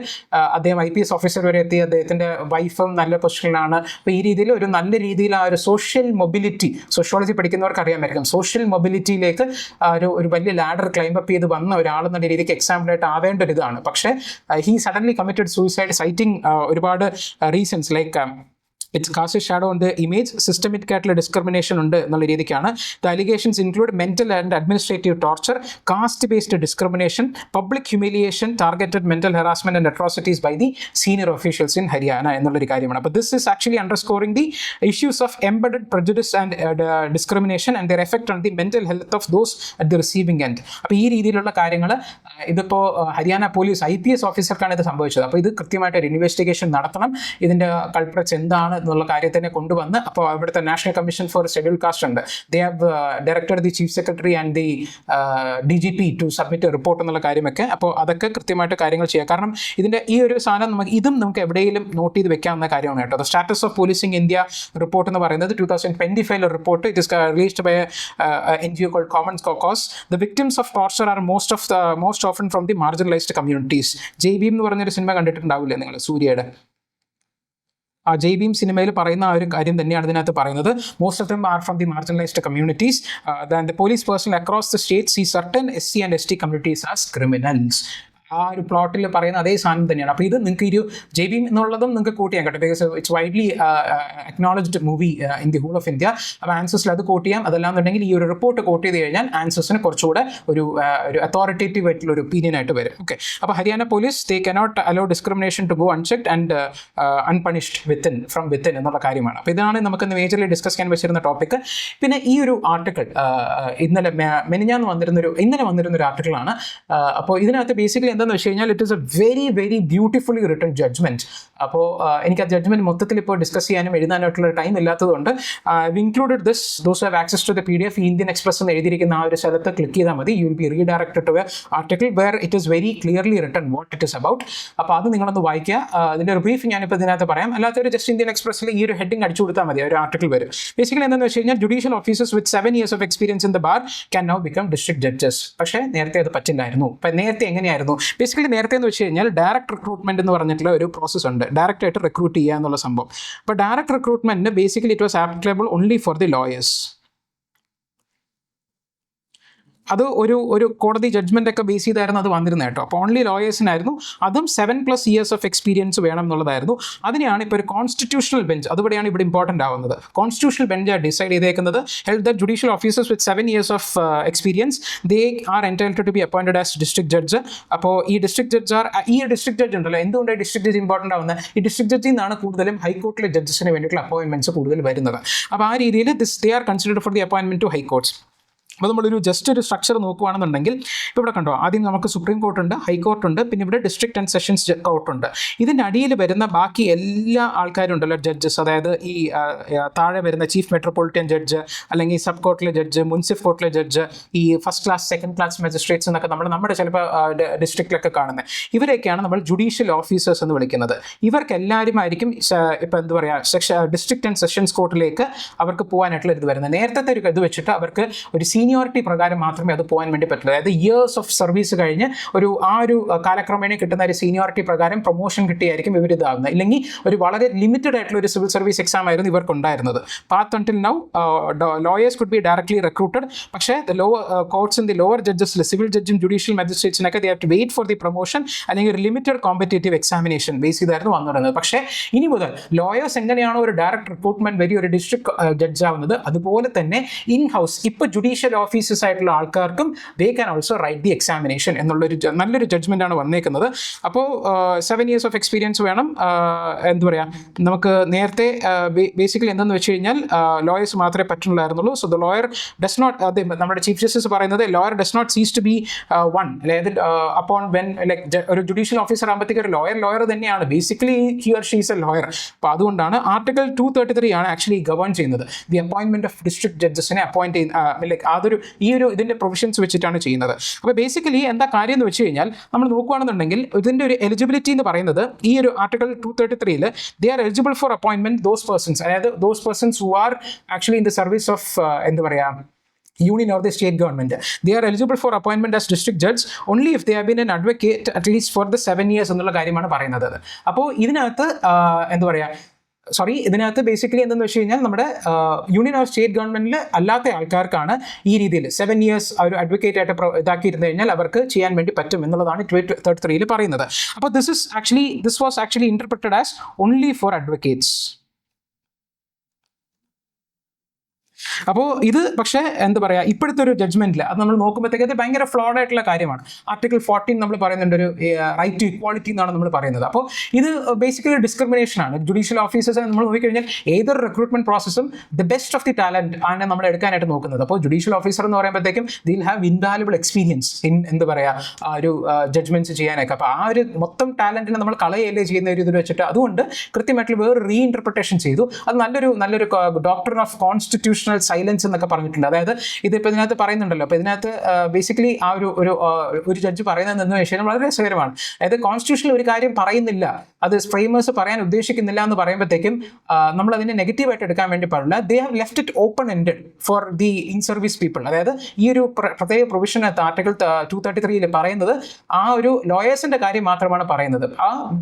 അദ്ദേഹം IPS ഓഫീസർ വരെ എത്തി, അദ്ദേഹത്തിൻ്റെ വൈഫും നല്ല പൊസിഷനിലാണ്. അപ്പോൾ ഈ രീതിയിൽ ഒരു നല്ല രീതിയിൽ ആ ഒരു സോഷ്യൽ മൊബിലിറ്റി, സോഷ്യോളജി പഠിക്കുന്നവർക്ക് അറിയാമായിരിക്കും, സോഷ്യൽ മൊബിലിറ്റിയിലേക്ക് ഒരു വലിയ ലാഡർ ക്ലൈംബ് അപ്പ് ചെയ്ത് വന്ന ഒരാളെന്ന രീതിക്ക് എക്സാമ്പിളായിട്ട് ആവേണ്ട ഒരു ഇതാണ്. പക്ഷേ he suddenly committed suicide citing ഒരുപാട് reasons like its caste shadow ഉണ്ട്, ഇമേജ് സിസ്റ്റമിക് ആയിട്ടുള്ള ഡിസ്ക്രിമിനേഷൻ ഉണ്ട് എന്നുള്ള രീതിക്കാണ്. The allegations include mental and administrative torture, caste based discrimination, public humiliation, targeted mental harassment and atrocities by the senior officials in Haryana എന്നുള്ളൊരു കാര്യമാണ്. അപ്പോൾ this is actually underscoring the issues of embedded prejudice and discrimination and their effect on the mental health of those at the receiving end. അപ്പോൾ ഈ രീതിയിലുള്ള കാര്യങ്ങൾ ഇതിപ്പോൾ Haryana police IPS ഓഫീസർക്കാണ് ഇത് സംഭവിച്ചത്. അപ്പോൾ ഇത് കൃത്യമായിട്ട് ഒരു ഇൻവെസ്റ്റിഗേഷൻ നടത്തണം, ഇതിൻ്റെ കൾപ്രറ്റ്സ് എന്താണ് എന്നുള്ള കാര്യത്തിനെ കൊണ്ടുവന്ന്. അപ്പോൾ അവിടുത്തെ national commission for schedule caste ഉണ്ട്, they have directed the chief secretary and the DGP to submit report എന്നുള്ള കാര്യമൊക്കെ. അപ്പോൾ അതൊക്കെ കൃത്യമായിട്ട് കാര്യങ്ങൾ ചെയ്യുക. കാരണം ഇതിൻ്റെ ഈ ഒരു സാധനം നമുക്ക് എവിടെയെങ്കിലും നോട്ട് ചെയ്ത് വെക്കാവുന്ന കാര്യമാണ് കേട്ടോ. The status of policing India report എന്ന് പറയുന്നത് 2025 report. It is released by NGO called Common Cause. The victims of torture are most often from the marginalized communities. JBM എന്ന് പറഞ്ഞൊരു സിനിമ കണ്ടിട്ടുണ്ടാവില്ലേ നിങ്ങൾ, സൂര്യയുടെ? ആ JBM സിനിമയിൽ പറയുന്ന ആ ഒരു കാര്യം തന്നെയാണ് ഇതിനകത്ത് പറയുന്നത്. Most of them are from the marginalized communities. The police personnel across the state see certain SC and ST communities as criminals. ആ ഒരു പ്ലോട്ടിൽ പറയുന്ന അതേ സാധനം തന്നെയാണ്. അപ്പോൾ ഇത് നിങ്ങൾക്ക് ഈ ഒരു JBM എന്നുള്ളതും നിങ്ങൾക്ക് കോട്ട് ചെയ്യാൻ കേട്ടോ, because it's widely acknowledged movie in the whole of India. അപ്പോൾ ആൻസേഴ്സിൽ അത് കോട്ട് ചെയ്യാം. അതല്ലാന്നുണ്ടെങ്കിൽ ഈ ഒരു റിപ്പോർട്ട് കോട്ട് ചെയ്ത് കഴിഞ്ഞാൽ ആൻസേഴ്സിന് കുറച്ചുകൂടെ ഒരു അതോറിറ്റേറ്റീവ് ആയിട്ടുള്ള ഒരു ഒപ്പീനിയൻ ആയിട്ട് വരും. ഓക്കെ, അപ്പോൾ Haryana police they cannot allow discrimination to go unchecked and unpunished from within എന്നുള്ള കാര്യമാണ്. അപ്പോൾ ഇതാണ് നമുക്ക് മേജർലി ഡിസ്കസ് ചെയ്യാൻ വെച്ചിരുന്ന ടോപ്പിക്. പിന്നെ ഈ ഒരു ആർട്ടിക്കിൾ ഇന്നലെ വന്നിരുന്നൊരു ആർട്ടിക്കിളാണ്. അപ്പോൾ ഇതിനകത്ത് ബേസിക്കലി എന്താണെന്ന് വെച്ച് കഴിഞ്ഞാൽ it is a very very beautifully written judgement. അപ്പോൾ എനിക്ക് ആ ജഡ്ജ്മെന്റ് മൊത്തത്തിൽ ഇപ്പോൾ ഡിസ്കസ് ചെയ്യാനും എഴുതാനായിട്ടുള്ള ടൈം ഇല്ലാത്തതുകൊണ്ട് we included this. Those have access to the PDF. Indian Express എന്ന് എഴുതിയിരിക്കുന്ന ആ ഒരു സ്ഥലത്ത് ക്ലിക്ക് ചെയ്താൽ മതി. You will be redirected to a article where it is very clearly written what it is about. അപ്പോൾ അത് നിങ്ങളൊന്ന് വായിക്കുക. അതിൻ്റെ ഒരു ബ്രീഫ് ഞാനിപ്പോൾ ഇതിനകത്ത് പറയാം. അല്ലാത്തൊരു ജസ്റ്റ് ഇന്ത്യൻ എക്സ്പ്രസ്സിൽ ഈ ഒരു ഹെഡിങ് അടിച്ചു കൊടുത്താൽ മതി, ഒരു ആർട്ടിക്കിൾ വരും. ബേസിക്കലി എന്താണെന്ന് വെച്ച് കഴിഞ്ഞാൽ judicial officers with 7 years of experience in the bar can now become district judges. പക്ഷേ നേരത്തെ അത് പറ്റില്ലായിരുന്നു. അപ്പം നേരത്തെ എങ്ങനെയായിരുന്നു? ബേസിക്കലി നേരത്തെ എന്ന് വെച്ച് കഴിഞ്ഞാൽ ഡയറക്റ്റ് റിക്രൂട്ട്മെന്റ് എന്ന് പറഞ്ഞിട്ടുള്ള ഒരു പ്രോസസ് ഉണ്ട്, ഡയറക്റ്റ് ആയിട്ട് റിക്രൂട്ട് ചെയ്യുക എന്നുള്ള സംഭവം. അപ്പോൾ ഡയറക്റ്റ് റിക്രൂട്ട്മെന്റിന് basically it was applicable only for the lawyers. അത് ഒരു കോടതി ജഡ്ജ്മെൻ്റ് ഒക്കെ ബേസ് ചെയ്തായിരുന്നു അത് വന്നിരുന്നത് കേട്ടോ. അപ്പോൾ ഓൺലി ലോയേഴ്സിനായിരുന്നു, അതും 7+ years ഓഫ് എക്സ്പീരിയൻസ് വേണം എന്നുള്ളതായിരുന്നു. അതിനെയാണ് ഇപ്പോൾ ഒരു കോൺസ്റ്റിറ്റ്യൂഷണൽ ബെഞ്ച്, അതുകൂടെയാണ് ഇവിടെ ഇമ്പോർട്ടൻ്റ് ആവുന്നത്. കോൺസ്റ്റിറ്റ്യൂഷണൽ ബെഞ്ചാണ് ഡിസൈഡ് ചെയ്തേക്കുന്നത് held the judicial officers with 7 years of experience they are entitled to be appointed as district judge. അപ്പോൾ ഈ ഡിസ്ട്രിക്ട് ജഡ്ജ് ഉണ്ടല്ലോ, എന്തുകൊണ്ടാണ് ഡിസ്ട്രിക്ട് ജഡ്ജ് ഇമ്പോർട്ടൻ്റ് ആവുന്നത്? ഈ ഡിസ്ട്രിക്ട് ജഡ്ജിൽ നിന്നാണ് കൂടുതലും ഹൈക്കോർട്ടിലെ ജഡ്ജസിന് വേണ്ടിയിട്ടുള്ള അപ്പോയിൻമെൻറ്റ്സ് കൂടുതൽ വരുന്നത്. അപ്പോൾ ആ രീതിയിൽ they are considered for the appointment to high courts. അപ്പോൾ നമ്മളൊരു ജസ്റ്റ് ഒരു സ്ട്രക്ചർ നോക്കുകയാണെന്നുണ്ടെങ്കിൽ ഇപ്പോൾ ഇവിടെ കണ്ടോ, ആദ്യം നമുക്ക് സുപ്രീം കോർട്ടുണ്ട്, ഹൈക്കോർട്ടുണ്ട്, പിന്നെ ഇവിടെ ഡിസ്ട്രിക്ട് ആൻഡ് സെഷൻസ് കോർട്ടുണ്ട്. ഇതിൻ്റെ അടിയിൽ വരുന്ന ബാക്കി എല്ലാ ആൾക്കാരും ഉണ്ടല്ലോ ജഡ്ജസ്, അതായത് ഈ താഴെ വരുന്ന ചീഫ് മെട്രോപൊളിറ്റൻ ജഡ്ജ്, അല്ലെങ്കിൽ സബ് കോർട്ടിലെ ജഡ്ജ്, മുനിസിപ്പൽ കോർട്ടിലെ ജഡ്ജ്, ഈ first class second class magistrates എന്നൊക്കെ നമ്മുടെ ചിലപ്പോൾ ഡിസ്ട്രിക്റ്റിലൊക്കെ കാണുന്നത്, ഇവരെയൊക്കെയാണ് നമ്മൾ ജുഡീഷ്യൽ ഓഫീസേഴ്സ് എന്ന് വിളിക്കുന്നത്. ഇവർക്ക് എല്ലാവരും ആയിരിക്കും ഇപ്പോൾ എന്താ പറയുക ഡിസ്ട്രിക്ട് ആൻഡ് സെഷൻസ് കോർട്ടിലേക്ക് അവർക്ക് പോകാനായിട്ടുള്ള ഇത് വരുന്നത്. നേരത്തെ ഒരു ഇത് വെച്ചിട്ട് അവർക്ക് ഒരു സീനിയോറിറ്റി പ്രകാരം മാത്രമേ അത് പോകാൻ വേണ്ടി പറ്റുള്ളൂ. അതായത് ഇയേഴ്സ് ഓഫ് സർവീസ് കഴിഞ്ഞ് ആ ഒരു കാലക്രമേണ കിട്ടുന്ന ഒരു സീനിയോറിറ്റി പ്രകാരം പ്രൊമോഷൻ കിട്ടിയായിരിക്കും ഇവർ ഇതാകുന്നത്. ഇല്ലെങ്കിൽ ഒരു വളരെ ലിമിറ്റഡ് ആയിട്ടുള്ള ഒരു സിവിൽ സർവീസ് എക്സാം ആയിരുന്നു ഇവർക്ക് ഉണ്ടായിരുന്നത്. Path until now lawyers could be directly recruited. പക്ഷേ lower courts in the lower judges, civil ജഡ്ജും ജുഡീഷ്യൽ മജിസ്ട്രേറ്റ്സിനൊക്കെ they have to wait for the promotion, അല്ലെങ്കിൽ ഒരു ലിമിറ്റഡ് കോമ്പറ്റേറ്റീവ് എക്സാമിനേഷൻ ബേസ് ചെയ്തായിരുന്നു വന്നിരുന്നത്. പക്ഷേ ഇനി മുതൽ ലോയേഴ്സ് എങ്ങനെയാണോ ഒരു ഡയറക്ട് റിക്രൂട്ട്മെന്റ് വഴി ഒരു ഡിസ്ട്രിക്ട് ജഡ്ജ് ആവുന്നത്, അതുപോലെ തന്നെ ഇൻ ഹൗസ് ഇപ്പോൾ ജുഡീഷ്യൽ ഓഫീസേഴ്സ് ആയിട്ടുള്ള ആൾക്കാർക്കും they can also write the examination എന്നുള്ളൊരു നല്ലൊരു ജഡ്ജ്മെന്റ് ആണ് വന്നേക്കുന്നത്. അപ്പോൾ 7 years ഓഫ് എക്സ്പീരിയൻസ് വേണം. എന്താ പറയുക, നമുക്ക് നേരത്തെ ബേസിക്കലി എന്തെന്ന് വെച്ച് കഴിഞ്ഞാൽ ലോയേഴ്സ് മാത്രമേ പറ്റുള്ളായിരുന്നുള്ളൂ. So the lawyer does not, നമ്മുടെ ചീഫ് ജസ്റ്റിസ് പറയുന്നത് lawyer does not cease to be one, അതായത് അപ്പോൺ വെൻ ലൈക്ക് ഒരു ജുഡീഷ്യൽ ഓഫീസർ ആകുമ്പോഴത്തേക്ക് ഒരു ലോയർ തന്നെയാണ്. Basically he or she is a lawyer. അപ്പോൾ അതുകൊണ്ടാണ് ആർട്ടിക്കിൾ 233 ആണ് ആക്ച്വലി ഗവേൺ ചെയ്യുന്നത്. ദി അപ്പോയിൻമെന്റ് ഓഫ് ഡിസ്ട്രിക്ട് ജഡ്ജസിനെ അപ്പോയിന്റ് ചെയ്യുന്ന ലൈക്ക് അതൊരു ഇതിന്റെ പ്രൊവിഷൻസ് വെച്ചിട്ടാണ് ചെയ്യുന്നത്. അപ്പോൾ ബേസിക്കലി എന്താ കാര്യം എന്ന് വെച്ച് കഴിഞ്ഞാൽ നമ്മൾ നോക്കുകയാണെന്നുണ്ടെങ്കിൽ ഇതിന്റെ ഒരു എലിജിബിലിറ്റി എന്ന് പറയുന്നത് ഈ ഒരു article 233 they are eligible for അപ്പോയിൻമെന്റ് ദോസ് പേഴ്സൺസ്, അതായത് those persons who are actually in the service of എന്താ പറയുക union or the state government. They are eligible for appointment as district judge only if they have been an advocate at least for the 7 years എന്നുള്ള കാര്യമാണ് പറയുന്നത്. അപ്പോൾ ഇതിനകത്ത് എന്താ പറയുക, ഇതിനകത്ത് ബേസിക്കലി എന്തെന്ന് വെച്ച് കഴിഞ്ഞാൽ നമ്മുടെ യൂണിയൻ ഓർ സ്റ്റേറ്റ് ഗവൺമെന്റിൽ അല്ലാത്ത ആൾക്കാർക്കാണ് ഈ രീതിയിൽ 7 years ഒരു അഡ്വക്കേറ്റ് ആയിട്ട് ഇതാക്കിയിരുന്നു കഴിഞ്ഞാൽ അവർക്ക് ചെയ്യാൻ വേണ്ടി പറ്റും എന്നുള്ളതാണ് 233 പറയുന്നത്. അപ്പോൾ this was actually interpreted as only for advocates. അപ്പോൾ ഇത് പക്ഷേ എന്താ പറയുക, ഇപ്പോഴത്തെ ഒരു ജഡ്ജ്മെന്റിൽ അത് നമ്മൾ നോക്കുമ്പോഴത്തേക്ക് അത് ഭയങ്കര ഫ്ലോഡ് ആയിട്ടുള്ള കാര്യമാണ്. ആർട്ടിക്കിൾ 14 നമ്മൾ പറയുന്നുണ്ട് ഒരു റൈറ്റ് ടു ഇക്വാളിറ്റി എന്നാണ് നമ്മൾ പറയുന്നത്. അപ്പോൾ ഇത് ബേസിക്കലി ഡിസ്ക്രിമിനേഷൻ ആണ്. ജുഡീഷ്യൽ ഓഫീസേഴ്സ് നമ്മൾ നോക്കിക്കഴിഞ്ഞാൽ ഏതൊരു റിക്രൂട്ട്മെന്റ് പ്രോസസ്സും the best of the talent ആണ് നമ്മൾ എടുക്കാനായിട്ട് നോക്കുന്നത്. അപ്പോൾ ജുഡീഷ്യൽ ഓഫീസർ എന്ന് പറയുമ്പോഴത്തേക്കും they'll have invaluable experience in എന്താ പറയുക ഒരു ജഡ്ജ്മെന്റ്സ് ചെയ്യാനൊക്കെ. അപ്പോൾ ആ ഒരു മൊത്തം ടാലന്റിനെ നമ്മൾ കളയല്ലേ ചെയ്യുന്ന ഒരു ഇതിൽ വെച്ചിട്ട് അതുകൊണ്ട് കൃത്യമായിട്ടുള്ള വേറെ റീഇൻറ്റർപ്രിട്ടേഷൻ ചെയ്തു. അത് നല്ലൊരു ഡോക്ടർ ഓഫ് കോൺസ്റ്റിറ്റ്യൂഷണൽ സൈലൻസ് എന്നൊക്കെ പറഞ്ഞിട്ടുണ്ട്. അതായത് ഇതിപ്പോൾ ഇതിനകത്ത് പറയുന്നുണ്ടല്ലോ. അപ്പോൾ ഇതിനകത്ത് ബേസിക്കലി ആ ഒരു ജഡ്ജ് പറയുന്നത് എന്ന് വെച്ചാൽ വളരെ രസകരമാണ്. അതായത് കോൺസ്റ്റിറ്റ്യൂഷനിൽ ഒരു കാര്യം പറയുന്നില്ല, അത് ഫ്രെയിമേഴ്സ് പറയാൻ ഉദ്ദേശിക്കുന്നില്ല എന്ന് പറയുമ്പോഴത്തേക്കും നമ്മൾ അതിനെ നെഗറ്റീവായിട്ട് എടുക്കാൻ വേണ്ടി പാടില്ല. They have left it open ended for the in service people. അതായത് ഈ ഒരു പ്രത്യേക പ്രൊവിഷനകത്ത് ആർട്ടിക്കിൾ 233 പറയുന്നത് ആ ഒരു ലോയേഴ്സിന്റെ കാര്യം മാത്രമാണ് പറയുന്നത്.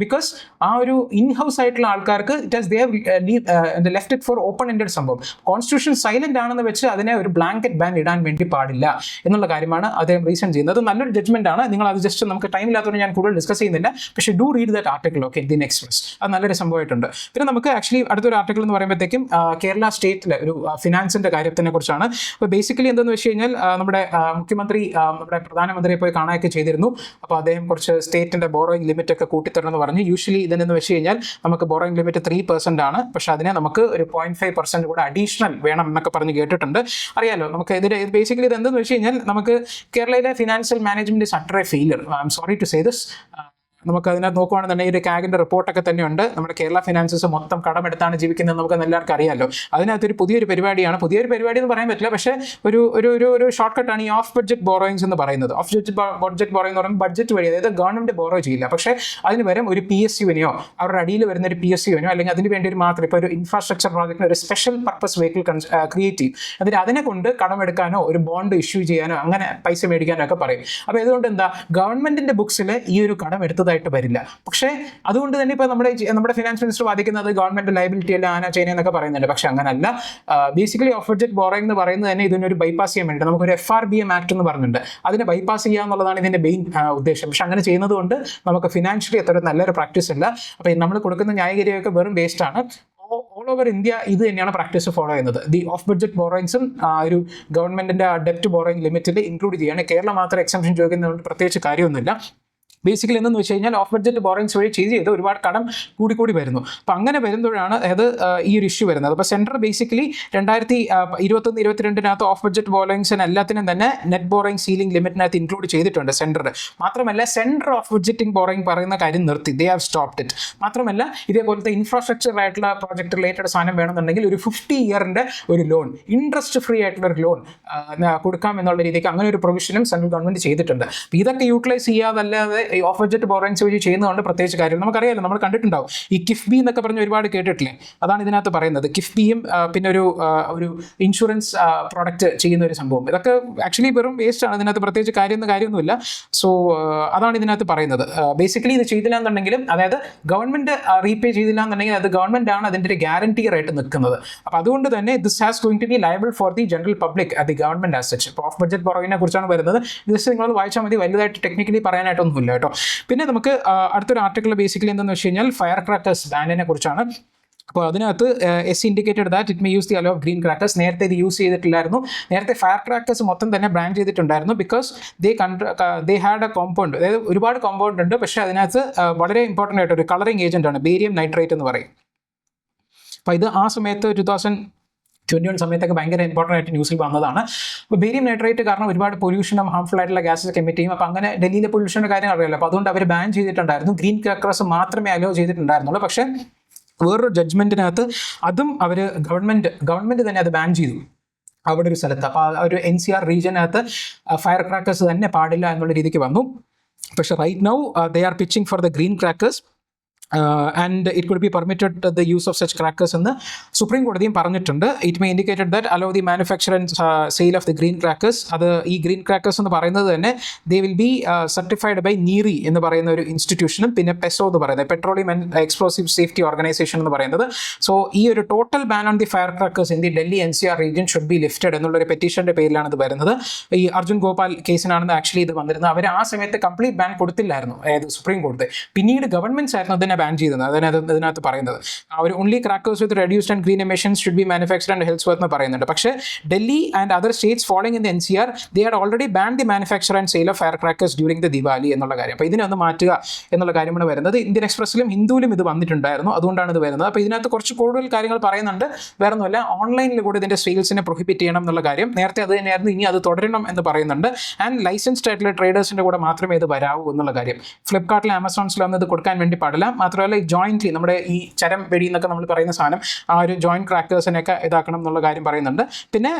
ബിക്കോസ് ആ ഒരു ഇൻ ഹൗസ് ആയിട്ടുള്ള ആൾക്കാർക്ക് it has they have left it for open ended സംഭവം. കോൺസ്റ്റിറ്റ്യൂഷൻ സൈലന്റ് ആണെന്ന് വെച്ച് അതിനെ ഒരു ബ്ലാങ്കറ്റ് ബാൻ ഇടാൻ വേണ്ടി പാടില്ല എന്നുള്ള കാര്യമാണ് അദ്ദേഹം റീസൺ ചെയ്യുന്നത്. നല്ലൊരു ജഡ്ജ്മെന്റ് ആണ്. നിങ്ങൾ അത് ജസ്റ്റ് നമുക്ക് ടൈം ഇല്ലാത്തതുകൊണ്ട് ഞാൻ കൂടുതൽ ഡിസ്കസ് ചെയ്യുന്നില്ല. പക്ഷേ do read that article okay the express. അത് നല്ലൊരു സംഭവമായിട്ടുണ്ട്. പിന്നെ നമുക്ക് ആക്ച്വലി അടുത്തൊരു ആർട്ടിക്കിൾ എന്ന് പറയുമ്പോഴത്തേക്കും കേരള സ്റ്റേറ്റിലെ ഒരു ഫിനാൻസിന്റെ കാര്യത്തിനെ കുറിച്ചാണ്. അപ്പോൾ ബേസിക്കലി എന്തെന്ന് വെച്ച് കഴിഞ്ഞാൽ നമ്മുടെ മുഖ്യമന്ത്രി നമ്മുടെ പ്രധാനമന്ത്രിയെ പോയി കാണുകയൊക്കെ ചെയ്തിരുന്നു. അപ്പോൾ അദ്ദേഹം കുറച്ച് സ്റ്റേറ്റിന്റെ ബോറോയിങ് ലിമിറ്റ് ഒക്കെ കൂട്ടിത്തരണമെന്ന് പറഞ്ഞു. യൂഷ്വലി ഇതിനെന്ന് വെച്ച് കഴിഞ്ഞാൽ നമുക്ക് ബോറോയിങ് ലിമിറ്റ് 3% ആണ്. പക്ഷേ അതിനെ നമുക്ക് ഒരു 0.5% കൂടെ അഡീഷണൽ വേണം എന്നൊക്കെ പറഞ്ഞ് കേട്ടിട്ടുണ്ട്. അറിയാലോ നമുക്ക് ഇതിന് ബേസിക്കലി ഇത് എന്തെന്ന് വെച്ച് കഴിഞ്ഞാൽ നമുക്ക് കേരളയിലെ financial management is utter a failure. I'm sorry to say this. നമുക്ക് അതിനകത്ത് നോക്കുകയാണെന്നുണ്ടെങ്കിൽ ഒരു കാഗിൻ്റെ റിപ്പോർട്ടൊക്കെ തന്നെയുണ്ട്. നമ്മുടെ കേരള ഫിനാൻസസ് മൊത്തം കടമെടുത്താണ് ജീവിക്കുന്നത് നമുക്ക് എല്ലാവർക്കും അറിയാമല്ലോ. അതിനകത്തൊരു പുതിയൊരു പരിപാടിയാണ്. പുതിയൊരു പരിപാടി എന്ന് പറയാൻ പറ്റില്ല, പക്ഷേ ഒരു ഷോർട്ട് കട്ടാണ് ഈ ഓഫ് ബഡ്ജറ്റ് ബോറോയിങ്സ് എന്ന് പറയുന്നത്. ഓഫ് ബഡ്ജറ്റ് ബോറോയിങ് എന്ന് പറയുമ്പോൾ ബഡ്ജറ്റ് വഴി, അതായത് ഗവൺമെന്റ് ബോറോ ചെയ്യില്ല, പക്ഷേ അതിന് പകരം ഒരു PSUവിനെയോ അവരുടെ അടിയിൽ വരുന്ന ഒരു PSUവിനോ അല്ലെങ്കിൽ അതിന് വേണ്ടി ഒരു മാത്രം ഇപ്പോൾ ഒരു ഇൻഫ്രാസ്ട്രക്ചർ പ്രോജക്റ്റിന് ഒരു സ്പെഷ്യൽ പർപ്പസ് വെഹിക്കിൾ ക്രിയേറ്റ് ചെയ്യും. എന്നിട്ട് അതിനെ കൊണ്ട് കടമെടുക്കാനോ ഒരു ബോണ്ട് ഇഷ്യൂ ചെയ്യാനോ അങ്ങനെ പൈസ മേടിക്കാനോ ഒക്കെ പറയും. അപ്പോൾ ഇതുകൊണ്ട് എന്താ ഗവൺമെന്റിന്റെ ബുക്സിൽ ഈ ഒരു കടം എടുത്തതായിട്ട് വരില്ല. പക്ഷേ അതുകൊണ്ട് തന്നെ ഇപ്പോൾ നമ്മുടെ ഫിനാൻസ് മിനിസ്റ്റർ വാദിക്കുന്നത് ഗവൺമെന്റ് ലയബിലിറ്റി അല്ല ആന ചൈന എന്നൊക്കെ പറയുന്നുണ്ട്. പക്ഷെ അങ്ങനല്ല. ബേസിക്കലി ഓഫ് ബഡ്ജറ്റ് ബോറോയിങ് എന്ന് പറയുന്നത് തന്നെ ഇതിനൊരു ബൈപ്പാസ് ചെയ്യാൻ വേണ്ടി നമുക്കൊരു FRBM ആക്ട് എന്ന് പറഞ്ഞിട്ടുണ്ട്. അതിനെ ബൈപ്പാസ് ചെയ്യുക എന്നുള്ളതാണ് ഇതിന്റെ മെയിൻ ഉദ്ദേശം. പക്ഷെ അങ്ങനെ ചെയ്യുന്നത് കൊണ്ട് നമുക്ക് ഫിനാൻഷ്യലി അത്ര നല്ലൊരു പ്രാക്ടീസ് അല്ല. അപ്പോൾ നമ്മൾ കൊടുക്കുന്ന ന്യായീകരിയൊക്കെ വെറും വേസ്റ്റ് ആണ്. ഓൾ ഓവർ ഇന്ത്യ ഇത് തന്നെയാണ് പ്രാക്ടീസ് ഫോളോ ചെയ്യുന്നത്. ദി ഓഫ് ബഡ്ജറ്റ് ബോറോയിങ്സും ഒരു ഗവൺമെന്റിന്റെ ഡെപ്റ്റ് ബോറോയിങ് ലിമിറ്റിൽ ഇൻക്ലൂഡ് ചെയ്യുകയാണ്. കേരളം മാത്രം എക്സംഷൻ ചോദിക്കുന്നതുകൊണ്ട് പ്രത്യേകിച്ച് കാര്യമൊന്നുമില്ല. ബേസിക്കലി എന്തെന്ന് വെച്ച് കഴിഞ്ഞാൽ ഓഫ് ബഡ്ജറ്റ് ബോറോയിങ്സ് വഴി ചെയ്ത് ഒരുപാട് കടം കൂടി വരുന്നു. അപ്പോൾ അങ്ങനെ വരുമ്പോഴാണ് അതായത് ഈ ഒരു ഇഷ്യൂ വരുന്നത്. അപ്പോൾ സെൻട്രൽ ബേസിക്കലി 2021-22 ഓഫ് ബഡ്ജറ്റ് ബോറോയിങ്സിന് എല്ലാത്തിനും തന്നെ നെറ്റ് ബോറോയിങ് സീലിംഗ് ലിമിറ്റിനകത്ത് ഇൻക്ലൂഡ് ചെയ്തിട്ടുണ്ട് സെൻട്രൽ. മാത്രമല്ല സെൻട്രൽ ഓഫ് ബഡ്ജറ്റിംഗ് ബോറോയിങ് പറയുന്ന കാര്യം നിർത്തി. They have stopped it. മാത്രമല്ല ഇതേപോലത്തെ ഇൻഫ്രാസ്ട്രക്ചർ ആയിട്ടുള്ള പ്രോജക്റ്റ് റിലേറ്റഡ് സാധനം വേണമെന്നുണ്ടെങ്കിൽ ഒരു 50 ഇയറിൻ്റെ ഒരു ലോൺ, ഇൻട്രസ്റ്റ് ഫ്രീ ആയിട്ടുള്ള ഒരു ലോൺ കൊടുക്കാം എന്നുള്ള രീതിക്ക് അങ്ങനെ ഒരു പ്രൊവിഷനും സെൻട്രൽ ഗവൺമെന്റ് ചെയ്തിട്ടുണ്ട്. അപ്പോൾ ഇതൊക്കെ യൂട്ടിലൈസ് ചെയ്യാതല്ലാതെ ഈ ഓഫ് ബഡ്ജറ്റ് ബോറോയിങ്സ് വഴി ചെയ്യുന്നതുകൊണ്ട് പ്രത്യേകിച്ച് കാര്യം നമുക്കറിയാമല്ലോ, നമ്മൾ കണ്ടിട്ടുണ്ടാവും ഈ കിഫ്ബി എന്നൊക്കെ പറഞ്ഞ് ഒരുപാട് കേട്ടിട്ടില്ലേ. അതാണ് ഇതിനകത്ത് പറയുന്നത്. കിഫ്ബിയും പിന്നെ ഒരു ഇൻഷുറൻസ് പ്രോഡക്റ്റ് ചെയ്യുന്ന ഒരു സംഭവം. ഇതൊക്കെ ആക്ച്വലി വെറും വേസ്റ്റ് ആണ്. ഇതിനകത്ത് പ്രത്യേകിച്ച് കാര്യമൊന്നുമില്ല. സോ അതാണ് ഇതിനകത്ത് പറയുന്നത്. ബേസിക്കലി ഇത് ചെയ്തില്ല എന്നുണ്ടെങ്കിലും, അതായത് ഗവൺമെന്റ് റീപേ ചെയ്തില്ല എന്നുണ്ടെങ്കിൽ അത് ഗവൺമെന്റ് ആണ് അതിൻ്റെ ഒരു ഗ്യാരണ്ടിയർ ആയിട്ട് നിൽക്കുന്നത്. അപ്പോൾ അതുകൊണ്ട് തന്നെ this has going to be liable for the general public at the government as such. ഇപ്പോൾ ഓഫ് ബഡ്ജറ്റ് ബോറോയിങ്ങിനെ കുറിച്ചാണ് വരുന്നത്. ജസ്റ്റ് നിങ്ങൾ വായിച്ചാൽ മതി, വലുതായിട്ട് ടെക്നിക്കലി പറയാനായിട്ടൊന്നുമില്ല കേട്ടോ. പിന്നെ നമുക്ക് അടുത്തൊരു ആർട്ടിക്കിൾ ബേസിക്കലി എന്താണെന്ന് വെച്ച് കഴിഞ്ഞാൽ ഫയർ ക്രാക്കേഴ്സ് ബാനിനെ കുറിച്ചാണ്. അപ്പോൾ അതിനകത്ത് indicated that it may use the hello of green crackers. നേരത്തെ ഇത് യൂസ് ചെയ്തിട്ടില്ലായിരുന്നു. നേരത്തെ ഫയർ ക്രാക്കേഴ്സ് മൊത്തം തന്നെ ബാൻ ചെയ്തിട്ടുണ്ടായിരുന്നു. Because they had A compound, അതായത് ഒരുപാട് കോമ്പൗണ്ട് ഉണ്ട്. പക്ഷേ അതിനകത്ത് വളരെ ഇമ്പോർട്ടൻ്റ് ആയിട്ട് ഒരു കളറിങ് ഏജന്റ് ആണ് ബേരിയം നൈട്രേറ്റ് എന്ന് പറയും. അപ്പോൾ ഇത് ആ സമയത്ത് 2021 സമയത്തൊക്കെ ഭയങ്കര ഇമ്പോർട്ടൻ്റ് ആയിട്ട് ന്യൂസിൽ വന്നതാണ്. അപ്പോൾ ബേരിയം നൈട്രേറ്റ് കാരണം ഒരുപാട് പൊല്യൂഷനും ഹാർംഫുൾ ആയിട്ടുള്ള ഗ്യാസസ് ഒക്കെ എമിറ്റ് ചെയ്യും. അപ്പോൾ അങ്ങനെ ഡൽഹിയിലെ പൊല്യൂഷൻ്റെ കാര്യം അറിയാമല്ലോ. അപ്പോൾ അതുകൊണ്ട് അവർ ബാൻ ചെയ്തിട്ടുണ്ടായിരുന്നു. ഗ്രീൻ ക്രാക്കേഴ്സ് മാത്രമേ അലോ ചെയ്തിട്ടുണ്ടായിരുന്നുള്ളൂ. പക്ഷേ വേറൊരു ജഡ്ജ്മെൻറ്റിനകത്ത് അതും അവർ ഗവൺമെൻറ് തന്നെ അത് ബാൻ ചെയ്തു അവിടെ ഒരു സ്ഥലത്ത്. അപ്പോൾ ആ ഒരു NCR റീജിയനകത്ത് ഫയർ ക്രാക്കേഴ്സ് തന്നെ പാടില്ല എന്നുള്ള രീതിക്ക് വന്നു. പക്ഷേ right now they are pitching for the green crackers and it could be permitted the use of such crackers എന്ന് സുപ്രീം കോടതിയും പറഞ്ഞിട്ടുണ്ട്. It may indicated that allow the manufacture and sale of the green crackers. അത് ഈ green crackers എന്ന് പറയുന്നത് തന്നെ they will be certified by NEERI എന്ന് പറയുന്ന ഒരു ഇൻസ്റ്റിറ്റ്യൂഷനും പിന്നെ പെസോ എന്ന് പറയുന്നത് petroleum and explosive safety organisation എന്ന് പറയുന്നത്. സോ ഈ ഒരു total ban on the fire crackers in the Delhi NCR region should be lifted എന്നുള്ളൊരു പെറ്റീഷൻ്റെ പേരിലാണ് ഇത് വരുന്നത്. ഈ അർജുൻ ഗോപാൽ കേസിനാണെന്ന് ആക്ച്വലി ഇത് വന്നിരുന്നത്. അവർ ആ സമയത്ത് കംപ്ലീറ്റ് ബാൻ കൊടുത്തില്ലായിരുന്നു, അതായത് സുപ്രീം കോടതി. പിന്നീട് ഗവൺമെന്റ്സ് ആയിരുന്നു അതിനെ ബാൻ ചെയ്തത്. അതിനകത്ത് പറയുന്നത് അവർ only crackers with reduced and green emissions should be manufactured and health worth എന്ന് പറയുന്നുണ്ട്. പക്ഷേ Delhi and other states following in the NCR they had already ban the manufacture and sale of firecrackers during the Diwali എന്നുള്ള കാര്യം. അപ്പോൾ ഇതിനൊന്ന് മാറ്റുക എന്നുള്ള കാര്യമാണ് വരുന്നത്. ഇന്ത്യൻ എക്സ്പ്രസിലും ഹിന്ദുവിലും ഇത് വന്നിട്ടുണ്ടായിരുന്നു, അതുകൊണ്ടാണ് ഇത് വരുന്നത്. അപ്പോൾ ഇതിനകത്ത് കുറച്ച് കൂടുതൽ കാര്യങ്ങൾ പറയുന്നുണ്ട്. വേറെ ഒന്നുമല്ല, ഓൺലൈനിൽ കൂടെ ഇതിൻ്റെ സെയിൽസിനെ പ്രൊഹിബിറ്റ് ചെയ്യണം എന്നുള്ള കാര്യം. നേരത്തെ അത് തന്നെയായിരുന്നു, ഇനി അത് തുടരണം എന്ന് പറയുന്നുണ്ട്. ആൻഡ് ലൈസൻസ്ഡ് ആയിട്ടുള്ള ട്രേഡേഴ്സിൻ്റെ കൂടെ മാത്രമേ ഇത് വരാവൂ എന്നുള്ള കാര്യം. ഫ്ലിപ്കാർട്ടിലും ആമസോൺസിലും ഇത് കൊടുക്കാൻ വേണ്ടി പാടില്ല. മാത്രമല്ല ജോയിൻ്റ്ലി നമ്മുടെ ഈ ചരം വെടി എന്നൊക്കെ നമ്മൾ പറയുന്ന സാധനം, ആ ഒരു ജോയിൻറ്റ് ക്രാക്കേഴ്സിനെയൊക്കെ ഇതാക്കണം എന്നുള്ള കാര്യം പറയുന്നുണ്ട്. പിന്നെ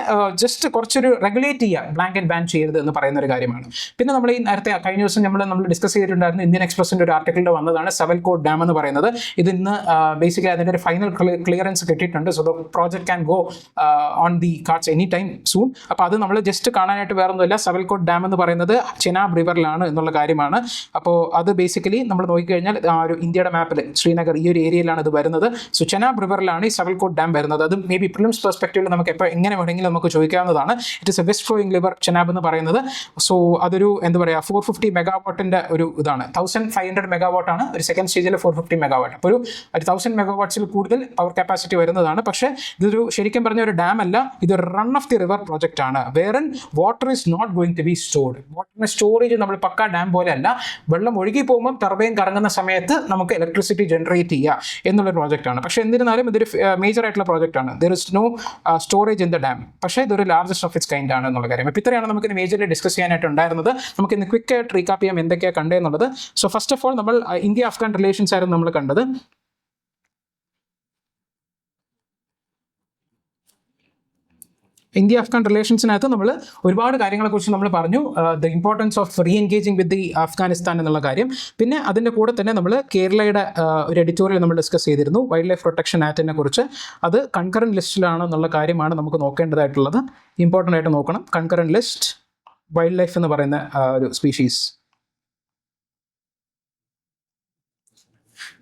ജസ്റ്റ് കുറച്ചൊരു റെഗുലേറ്റ് ചെയ്യുക, ബ്ലാങ്കറ്റ് ബാൻ ചെയ്യരുത് എന്ന് പറയുന്ന ഒരു കാര്യമാണ്. പിന്നെ നമ്മൾ ഈ നേരത്തെ കഴിഞ്ഞ ദിവസം നമ്മൾ ഡിസ്കസ് ചെയ്തിട്ടുണ്ടായിരുന്നു, ഇന്ത്യൻ എക്സ്പ്രസിൻ്റെ ഒരു ആർട്ടിക്കിളിൽ വന്നതാണ് സവൽകോട്ട് ഡാം എന്ന് പറയുന്നത്. ഇത് ഇന്ന് ബേസിക്കലി അതിൻ്റെ ഒരു ഫൈനൽ ക്ലിയറൻസ് കിട്ടിയിട്ടുണ്ട്. So the project can go on the cards any time soon. അപ്പോൾ അത് നമ്മൾ ജസ്റ്റ് കാണാനായിട്ട് വേറെ ഒന്നുമില്ല. സവൽകോട്ട് ഡാം എന്ന് പറയുന്നത് ചെനാബ് റിവറിലാണ് എന്നുള്ള കാര്യമാണ്. അപ്പോൾ അത് ബേസിക്കലി നമ്മൾ നോക്കിക്കഴിഞ്ഞാൽ ആ ഒരു ഇന്ത്യയുടെ മാപ്പിൽ ശ്രീനഗർ ഈ ഒരു ഏരിയയിലാണ് ഇത് വരുന്നത്. സോ ചെനാബ് റിവറിലാണ് ഈ സവൽകോട്ട് ഡാം വരുന്നത്. അത് മേ ബി പ്രിലിംസ് പെർസ്പെക്റ്റീവിൽ നമുക്ക് എപ്പോൾ എങ്ങനെ വേണമെങ്കിലും നമുക്ക് ചോദിക്കാവുന്നതാണ്. It is a west flowing river Chenab എന്ന് പറയുന്നത്. സോ അതൊരു എന്താ പറയുക 450 മെഗാവാട്ടിൻ്റെ ഒരു ഇതാണ്. 1500 മെഗാവാട്ടാണ് ഒരു സെക്കൻഡ് സ്റ്റേജിൽ 450 മെഗാവാട്ട്. അപ്പോൾ ഒരു 1000 മെഗാവാട്ട്സിൽ കൂടുതൽ പവർ കപ്പാസിറ്റി വരുന്നതാണ്. പക്ഷേ ഇതൊരു ശരിക്കും പറഞ്ഞ ഒരു ഡാം അല്ല, ഇതൊരു run of the river project ആണ്. Wherein water is not going to be stored. വാട്ടറിൻ്റെ സ്റ്റോറേജ് നമ്മൾ പക്ക ഡാം പോലെ അല്ല. വെള്ളം ഒഴുകി പോകുമ്പോൾ ടർബൈൻ കറങ്ങുന്ന സമയത്ത് നമുക്ക് ഇലക്ട്രിസിറ്റി ജനറേറ്റ് ചെയ്യുക എന്നുള്ളൊരു പ്രോജക്റ്റാണ്. പക്ഷേ എന്നിരുന്നാലും ഇതൊരു മേജർ ആയിട്ടുള്ള പ്രോജക്റ്റാണ്. There is no storage in the dam. പക്ഷേ ഇതൊരു ലാർജസ്റ്റ് ഓഫ് ഇറ്റ്സ് കൈൻഡ് ആണ് എന്നുള്ള കാര്യം. അപ്പോൾ ഇത്രയാണ് നമുക്കിന്ന് മേജർലി ഡിസ്കസ് ചെയ്യാനായിട്ട് ഉണ്ടായിരുന്നത്. നമുക്കിന്ന് ക്വിക്ക് ആയിട്ട് റീകാപ്പ് ചെയ്യാം എന്തൊക്കെയാണ് കണ്ടതെന്നുള്ളത്. സോ ഫസ്റ്റ് ഓഫ് ഓൾ നമ്മൾ ഇന്ത്യ അഫ്ഗാൻ റിലേഷൻസ് ആയിരുന്നു നമ്മൾ കണ്ടത്. ഇന്ത്യ അഫ്ഗാൻ റിലേഷൻസിനകത്ത് നമ്മൾ ഒരുപാട് കാര്യങ്ങളെക്കുറിച്ച് നമ്മൾ പറഞ്ഞു. The importance of re engaging with the Afghanistan എന്നുള്ള കാര്യം. പിന്നെ അതിൻ്റെ കൂടെ തന്നെ നമ്മൾ കേരളയുടെ ഒരു എഡിറ്റോറിയൽ നമ്മൾ ഡിസ്കസ് ചെയ്തിരുന്നു, വൈൽഡ് ലൈഫ് പ്രൊട്ടക്ഷൻ ആക്ടിനെ കുറിച്ച്. അത് കൺകറൻറ്റ് ലിസ്റ്റിലാണ് എന്നുള്ള കാര്യമാണ് നമുക്ക് നോക്കേണ്ടതായിട്ടുള്ളത്. ഇമ്പോർട്ടൻ്റ് ആയിട്ട് നോക്കണം. കൺകറൻറ്റ് ലിസ്റ്റ്, വൈൽഡ് ലൈഫ് എന്ന് പറയുന്ന ഒരു സ്പീഷീസ്.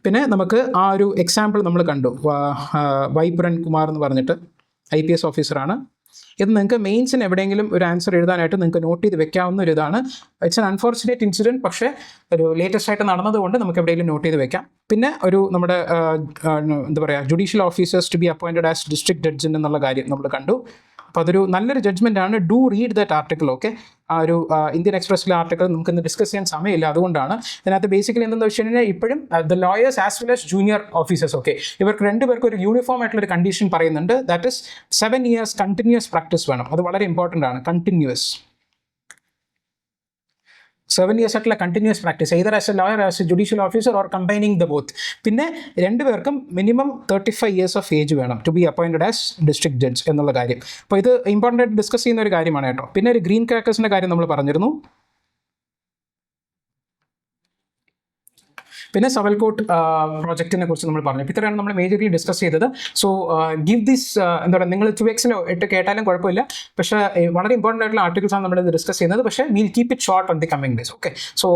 പിന്നെ നമുക്ക് ആ ഒരു എക്സാമ്പിൾ നമ്മൾ കണ്ടു, വൈബ്രൻ കുമാർ എന്ന് പറഞ്ഞിട്ട് IPS ഓഫീസറാണ്. ഇത് നിങ്ങൾക്ക് മെയിൻസിന് എവിടെയെങ്കിലും ഒരു ആൻസർ എഴുതാനായിട്ട് നിങ്ങൾക്ക് നോട്ട് ചെയ്ത് വെക്കാവുന്ന ഒരു ഇതാണ്. ഇറ്റ്സ് ആൻ അൺഫോർച്ചുനേറ്റ് ഇൻസിഡൻറ്റ്, പക്ഷേ ഒരു ലേറ്റസ്റ്റ് ആയിട്ട് നടന്നതുകൊണ്ട് നമുക്ക് എവിടെയെങ്കിലും നോട്ട് ചെയ്ത് വെക്കാം. പിന്നെ ഒരു നമ്മുടെ എന്താ പറയുക judicial officers to be appointed as district judge എന്നുള്ള കാര്യം നമ്മൾ കണ്ടു. അപ്പോൾ അതൊരു നല്ലൊരു ജഡ്ജ്മെൻ്റ് ആണ്. Do read that article. Okay, ആ ഒരു ഇന്ത്യൻ എക്സ്പ്രസ്സിലെ ആർട്ടിക്കിൾ നമുക്കിന്ന് ഡിസ്കസ് ചെയ്യാൻ സമയമില്ല, അതുകൊണ്ടാണ്. ഇതിനകത്ത് ബേസിക്കലി എന്താണെന്ന് വെച്ച് കഴിഞ്ഞാൽ ഇപ്പോഴും the lawyers as well as junior officers, okay, ഇവർക്ക് രണ്ടുപേർക്ക് ഒരു യൂണിഫോം ആയിട്ടുള്ളൊരു കണ്ടീഷൻ പറയുന്നുണ്ട്. That is 7 years continuous practice വേണം. അത് വളരെ ഇമ്പോർട്ടൻ്റ് ആണ്. കണ്ടിന്യൂസ് 7 years ആയിട്ടുള്ള continuous practice, either as a lawyer, as a judicial officer or combining the both. പിന്നെ രണ്ടുപേർക്കും മിനിമം 35 years ഓഫ് ഏജ് വേണം to be appointed as district judge എന്നുള്ള കാര്യം. അപ്പോൾ ഇത് ഇമ്പോർട്ടൻ്റ് ആയിട്ട് ഡിസ്കസ് ചെയ്യുന്ന ഒരു കാര്യമാണ് കേട്ടോ. പിന്നെ ഒരു ഗ്രീൻ ക്രാക്കേഴ്സിൻ്റെ കാര്യം നമ്മൾ പറഞ്ഞിരുന്നു. പിന്നെ സവൽകോട്ട് പ്രോജക്റ്റിനെ കുറിച്ച് നമ്മൾ പറഞ്ഞു. ഇത്രയാണ് നമ്മൾ മേജർലി ഡിസ്കസ് ചെയ്തത്. സോ ഗിവ് ദിസ് എന്താ പറയുക, നിങ്ങൾ 2xനോ 8 കേട്ടാലും കുഴപ്പമില്ല. പക്ഷേ വളരെ ഇമ്പോർട്ടൻ്റ് ആയിട്ടുള്ള ആർട്ടിക്കിൾസ് ആണ് നമ്മൾ ഡിസ്കസ് ചെയ്യുന്നത്. പക്ഷേ wheel keep it short on the coming days. Okay, so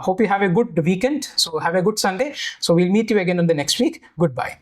hope you have a good weekend. So have a good Sunday. So we'll meet you again in the next week. Goodbye.